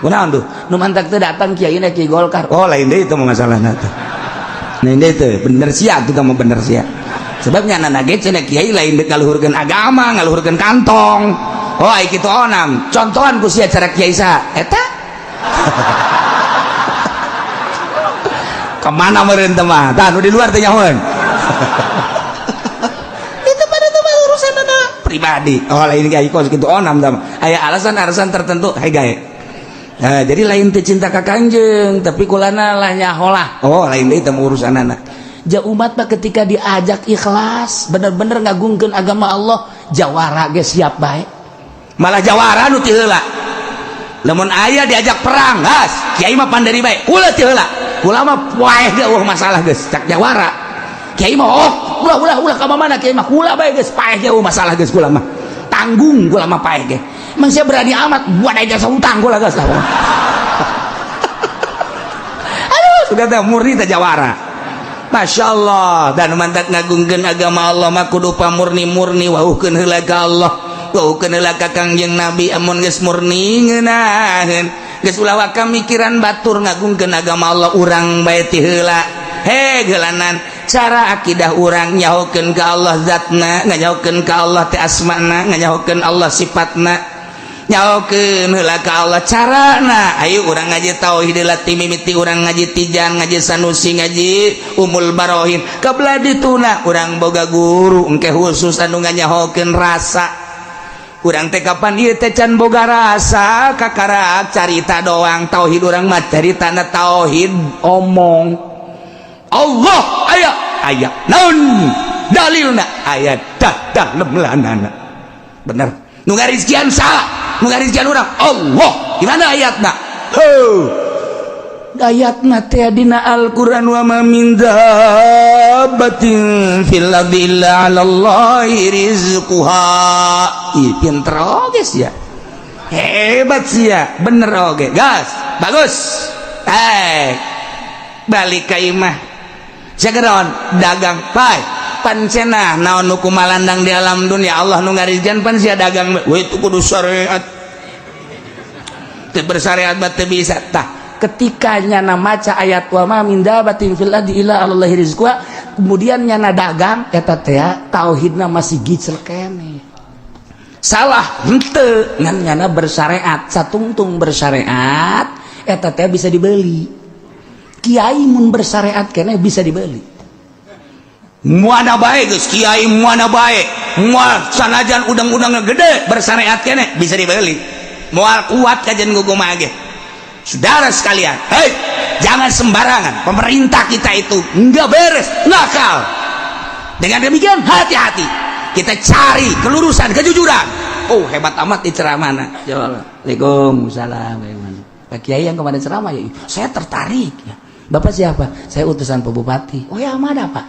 Kunaon tuh? Nu mantak teh datang kiai na Kiai Golkar. Oh, lain deui itu masalahna teh. Lain deui teh, bener sia tuh kamu bener sia. Sebabnya anak ge cenah kiai lain deuk ngaluhurkeun agama, ngaluhurkeun kantong. Oh, ai kitu onam. Contohan ku sia cara kiai saha? Eta. Kemana meureun teh mah? Tah nu di luar teh nyahoeun. Pribadi. Oh lain kiai kos gitu onam tah. Aya alasan-alasan tertentu hai gae. Nah, jadi lain teh cinta ka Kanjeng, tapi kulana lah nyaholah. Oh, lain deui teh urusanana. Ja umat mah ketika diajak ikhlas, bener-bener ngagungkeun agama Allah, jawara ge siap bae. Malah jawara nu ti heula. Lamun aya diajak perang, gas, kiai mah panderi bae. Kula ti heula. Kula mah poe ge masalah geus, cak jawara. Kiai mah ulah ka mana kiai mah kula bae geus paeh ge masalah geus kula mah tanggung kula mah paeh ge
emang saya berani amat buat aja utang gua lah gas. Aduh, sudah teh murni teh jawara. Masya Allah. Dan mantak ngagungkeun agama Allah mah kudu pamurni-murni wauhkeun heula ka Allah, wauhkeun heula ka Kangjeng Nabi. Amun geus murni ngeunaheun, geus ulah waka mikiran batur ngagungkeun agama Allah urang bae ti heula. He geulanan cara akidah urang nyahokeun ka Allah zatna, nganyahokeun ka Allah teh asmana, nganyahokeun Allah sifatna, nyahokeun heula ka Allah carana. Ayo urang ngaji tauhid heula ti mimiti urang ngaji Tijan, ngaji Sanusi, ngaji Umul Barohin. Kabelah dituna urang boga guru engke khusus anu nganyahokeun rasa. Urang teh kapan ieu teh can boga rasa kakarak carita doang. Tauhid urang mah caritana tauhid omong. Allah aya naon dalilna ayat dah lemlanana. Bener nu ngarizkian salah, nu ngarizkian urang Allah. Gimana ayatna? Ayatna teh dina Al-Qur'an wa ma min dabbatin fil ardi illa 'alallahi rizquha. Ih pinter oge sia, hebat sia, bener oge gas bagus. Balik ka imah Jageron dagang pai pancena naon nu kumalandang di alam dunia Allah nu ngarizkian pan sia dagang we itu kudu syariat teu bersyariat mah teu bisa tah. Ketika nyana maca ayat wa ma min dabatin fil ardi illa 'alallahi rizquha kemudian nyana dagang eta teh tauhidna masih gicel kene. Salah henteu ngan nyana bersyariat satungtung bersyariat eta teh bisa dibeli. Kiai mun bersyariat kene bisa dibeli. Muana bae geus kiai muana bae. Moal sanajan udang-udangna gede bersyariat kene bisa dibeli. Moal kuat kajian guguma ge. Saudara sekalian, hei, jangan sembarangan. Pemerintah kita itu enggak beres, nakal. Dengan demikian hati-hati. Kita cari kelurusan, kejujuran. Oh, hebat amat di ceramahna. Waalaikumsalam. Pak Kiai yang kemarin ceramah ya, saya tertarik ya. Bapak siapa? Saya utusan Pak Bupati. Oh ya, mana Pak?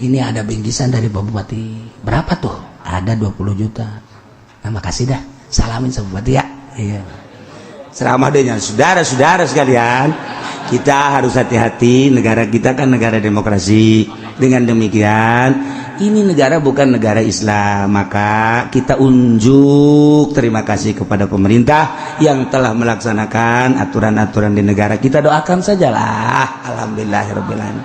Ini ada bingkisan dari Pak Bupati. Berapa tuh? Ada 20 juta. Nah, makasih dah. Salamin sama Bupati ya. Iya. Ceramah dengan saudara-saudara sekalian. Kita harus hati-hati. Negara kita kan negara demokrasi. Dengan demikian, ini negara bukan negara Islam. Maka kita unjuk terima kasih kepada pemerintah yang telah melaksanakan aturan-aturan di negara. Kita doakan sajalah. Alhamdulillahirabbil alamin.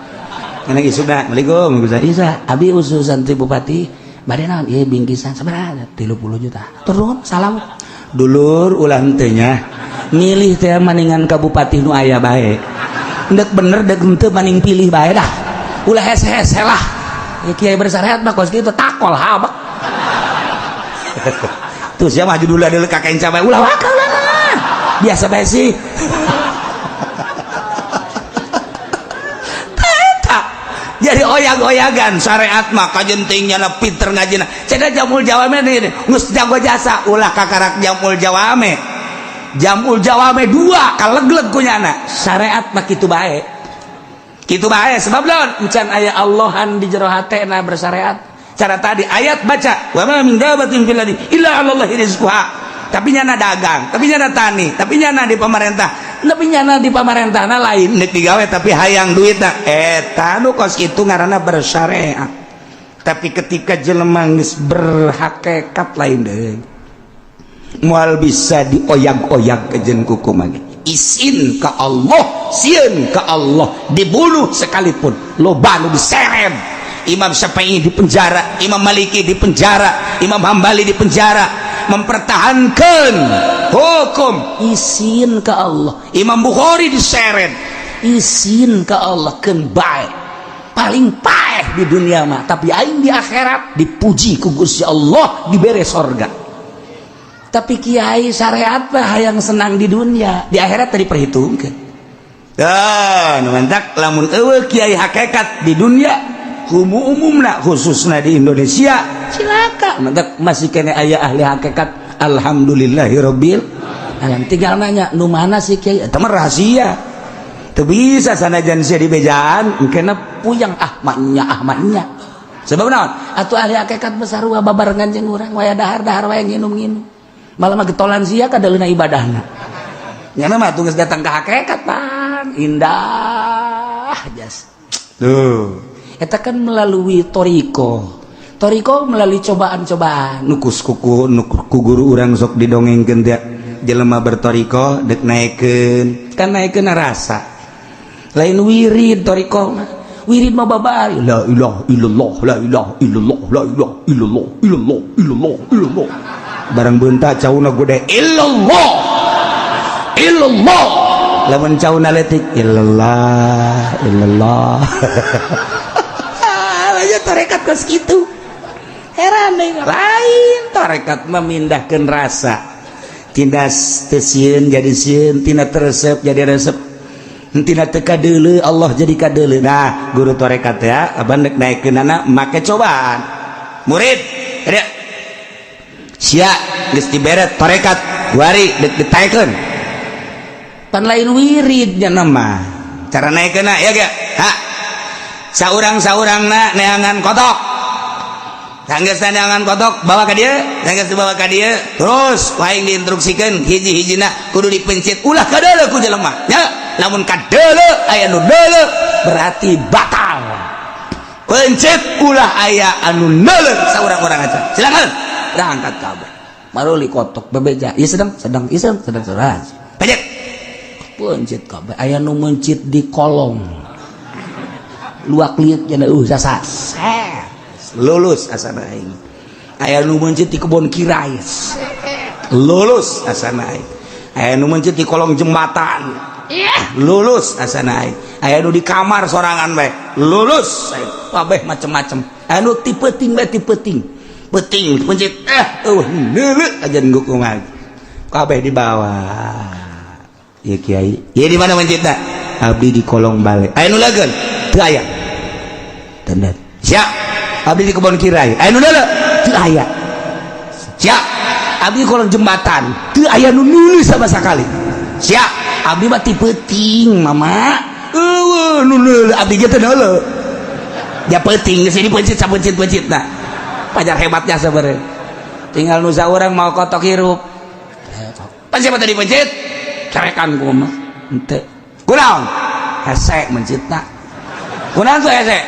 Kana isuna, Assalamualaikum. Isa, abi ususan ti Bupati. Bade naon? Ieu bingkisan sabaraha? 30 juta. Turun salam. Dulur ulah henteu nya. Milih teh maningan ka bupati nu aya bae. Endek bener dek henteu maning pilih bae dah. Ulah hese-hese lah. Ya kiai bersyariat mah kos kitu takol habak. Tuh sia mah judul deuleu ka kain cabai ulah wakal lah. Biasa bae sih. Jadi oyag-oyagan syariat mah kajentingnya na pinter ngajina. Cenah jamul jawame deui geus jago jasa ulah kakarak jamul jawame. Jamul jawame 2 kalegleg kunyana. Syariat mah kitu bae. Kitu bae sebab naon? Encan aya Allahan di jero hatena bersyariat. Cara tadi ayat baca wa ma min dabatin fil ardi illa 'alallahi rizquha. Tapi nyana dagang, tapi nyana tani, tapi nyana di pemerintah. Tapi nyana di pemerintahna lain nek digawe tapi hayang duitna eta nu kos kitu ngaranna bersyariat. Tapi ketika jelema geus berhakikat lain deui. Moal bisa dioyag-oyag kejen kuku mage. Isin ka Allah, sieun ka Allah, dibunuh sekalipun loba nu diseret. Imam Syafi'i di penjara, Imam Maliki di penjara, Imam Hambali di penjara, mempertahankan hukum isin ke Allah. Imam Bukhari diseret isin ke Allah keun bae paling paeh di dunia mah tapi aing di akhirat dipuji ku Gusti Allah dibere sorga. Tapi kiai syariat mah hayang senang di dunia, di akhirat tadi perhitungkeun. Nu mantak lamun eueuh kiai hakikat di dunia umumna khususna di Indonesia silakan mantak masih kene aya ahli hakikat. Alhamdulillahirabbil alamin. Tinggal nanya nu mana sih kiai eta mah rahasia teu bisa sanajan sia di bejaan engkena puyang ahmadnya sebab naon atuh ahli hakikat besar wa babarengan jeung urang waya dahar-dahar waya nginum-nginum malah mah getolan sia kadaleuna ibadahna nyana mah tunggus datang ke hakikat pan indah jas tuh eta kan melalui toriko melalui cobaan-cobaan
nukus kuku guru urang sok didongengkeun teh jelema bertoriko dek naikeun
kan naikeun rasa lain wirid toriko mah wirid mah babari la ilaha illallah la ilaha illallah la ilaha illallah illallah illallah illallah
barang beunta cauna gede
illallah illallah
lamun cauna letik illallah
aja tarekat geus kitu heran deh lain tarekat memindahkeun rasa tina teu sieun jadi sieun tina teresep jadi resep tina teu kadeuleu Allah jadi kadeuleu nah guru tarekat ya abang nek naikeunana make cobaan murid ada sia geus dibere tarekat wari dek ditaikeun pan lain wiridnya nama
cara naikeunna ya ge ha saurang-saurangna neangan kotok sanggeus neangan kotok bawa ka dieu sanggeus dibawa ka dieu terus waing diinstruksikeun hiji-hijina kudu dipencet ulah kadeuleu ku jelema nya lamun kadeuleu aya nu deuleu
berarti batal
pencet ulah aya anu neuleu saurang-urang aja silakan
dah angkat kabeh maruli kotok bebeja ieu sedang pencet pencet kabeh aya nu mencit di kolong luak liut cenah sasa
lulus asana aing aya nu mencit di kebun kirai lulus asana aing aya nu mencit di kolong jembatan lulus asana aing aya nu di kamar sorangan bae lulus kabeh macem-macem aya nu ti peuting bae ti peuting pencit neuleu aja nggukungan kabeh di bawah ya kiai ya di mana mencitna abdi di kolong bale aya nu lageun teu aya tenan sia abdi di kebun kirai aya nu deuleu teu aya sia abdi di kolong jembatan teu aya nu nulis sama sakali sia abdi mah ti peuting mama eueuh nu deuleu abdi ge teu deuleu ya peuting geus dipencit sapencit-pencitna pajar hebatnya sabareu tinggal nu saurang mau kotok hirup pan siapa tadi pencit cerekan ku mah henteu kunaon hese mencitna kunaon tuh hese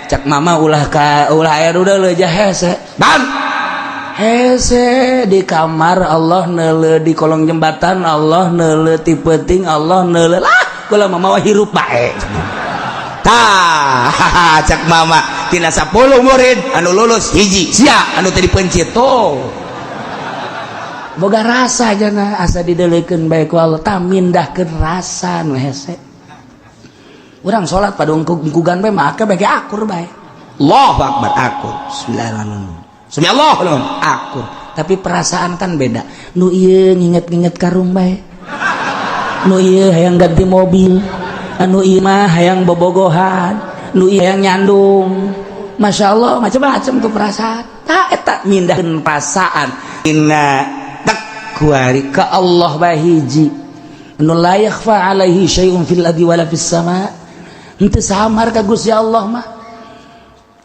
cak mama ulah aya nu deuleu jah hese ban hese di kamar Allah neuleu di kolong jembatan Allah neuleu ti peuting Allah neuleu lah kula mama hirup bae tah cak mama tina 10 murid anu lulus hiji sia anu tadi pencit tuh boga rasa jana asa dideuleukeun bae ku Allah tah mindahkeun rasa nu hese urang salat pada ungkugan bae mah akeh bage akur bae Allahu akbar akur bismillahirrahmanirrahim subhanallah akur tapi perasaan kan beda nu ieu nginget-nginget karung bae nu ieu hayang ganti mobil anu ieu mah hayang bobogohan nu ieu hayang nyandung Masya Allah macam-macam tuh perasaan tah eta mindahkeun perasaan inna kuari ka Allah bahiji anu la yakhfa alaihi syai'un fil ardi wala fis sama henteu samar ka Gusti Allah mah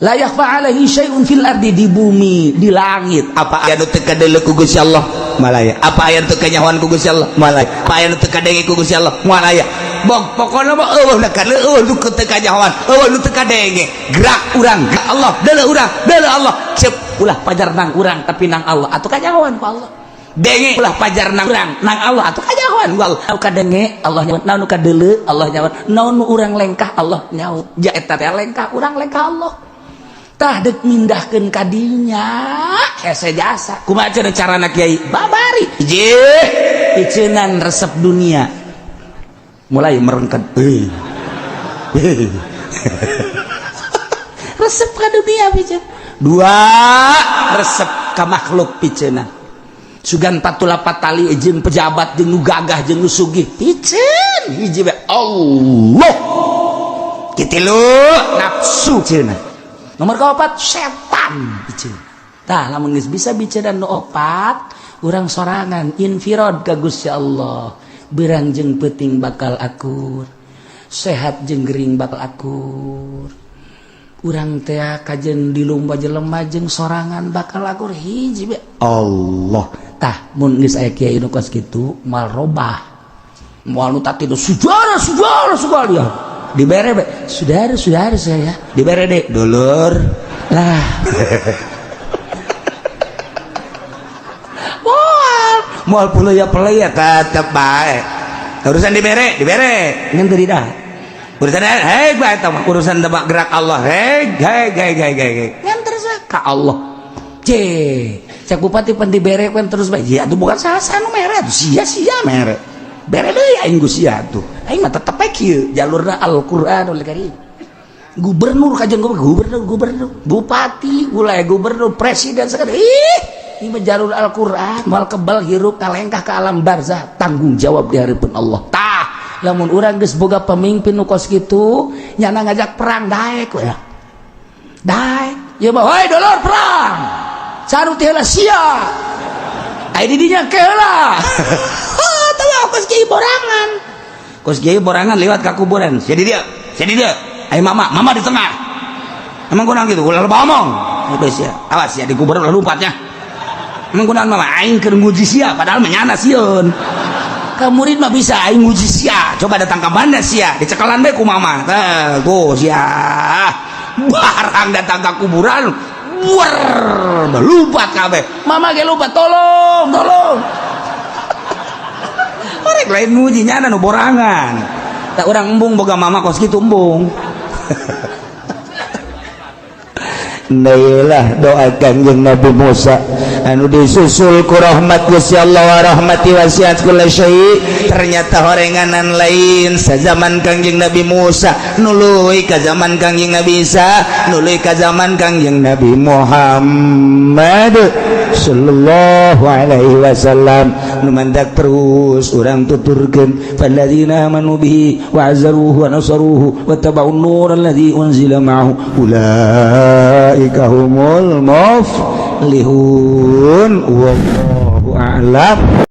la yakhfa alaihi syai'un fil ardi di bumi di langit apa aya nu teu kadeuleu ku Gusti Allah malaya apa aya nu teu kanyahoan ku Gusti Allah malaya apa aya nu teu kadenge ku Gusti Allah malaya pokona mah eueuh na kadeuleu nu teu kanyahoan eueuh nu teu kadenge gerak urang gerak Allah deuleu urang deuleu Allah ceuk ulah pajar nang urang tapi nang Allah atuh kanyahoan ku Allah denge ulah pajar nang urang nang Allah atuh kajawan wal kadenge Allah nyawa naon nu kadeuleu Allah nyawa naon nu urang lengkah Allah nyawa ja eta teh lengkah urang lengkah Allah tah deuk mindahkeun ka dinya hese jasa kumaha cenah carana kiai babari hiji piceunan resep dunia mulai merengket resep ka dunia piceun dua resep ka makhluk piceuna sugan patulapat tali jeung pejabat jeung nu gagah jeung nu sugih piceun hiji bae Allah kitilu nafsu cenah nomor kaopat setan piceun tah lamun geus bisa bicara nu opat urang sorangan infirad ka Gusti Allah beurang jeung peuting bakal akur sehat jeung gering bakal akur urang teh kajen di lomba jelema jeung sorangan bakal akur hiji bae Allah
tah mun geus aya kiai nu kos kitu mal robah moal nu tadi saudara ya dibere be saudara saya dibere dek dulur lah moal puluh ya tetep bae urusan dibere ngan teu dah urusan urusan tebak gerak Allah ngan terus ka Allah cek bupati pan dibere kan terus bae ya tuh bukan salah anu mere atuh sia mere bere deui aing geus sia tuh aing mah tetep kieu jalurna Al-Qur'anul Karim gubernur kajian gubernur bupati wilayah gubernur presiden sekarang ini mah jalur Al-Qur'an moal kebal hirup kalengkah ke alam barzah tanggung jawab di harapan Allah tah lamun urang geus boga pemimpin nu kos kitu nyana ngajak perang daek we daek ya mah hoi dulur perang saruti heula sia ai di dinya keula tah kos kieu borangan kos kieu borangan lewat ka kuburan jadi dia ai mama di tengah emang kunang gitu ulah ngomong geus ya awas ya di kuburan ulah lompatnya emang kunang mama aing keur nguji sia padahal menyana sieun ka murid mah bisa aing nguji sia coba datang ka banda sia dicekelan bae ku mama teh go sia barang datang ka kuburan lompat kabeh mama ge lompat tolong orek lain nguji nyana nu borangan tak urang embung boga mama kos kitu embung Nailah doakan jeung Nabi Musa anu disusul ku rahmat Gusti Allah wa rahmati wasiat kulli syai ternyata horenganan lain sazaman Kangjeng Nabi Musa nuluy ka zaman Kangjeng Nabi Isa nuluy ka zaman Kangjeng Nabi Muhammad sallallahu alaihi wasallam nu mandak terus urang tuturkeun falladzina amanu bihi wa azzaruhu wa nasaruhu wa tabau'n nur alladzi unzila ma'ahu ulaika humul muflihun wallahu a'lam.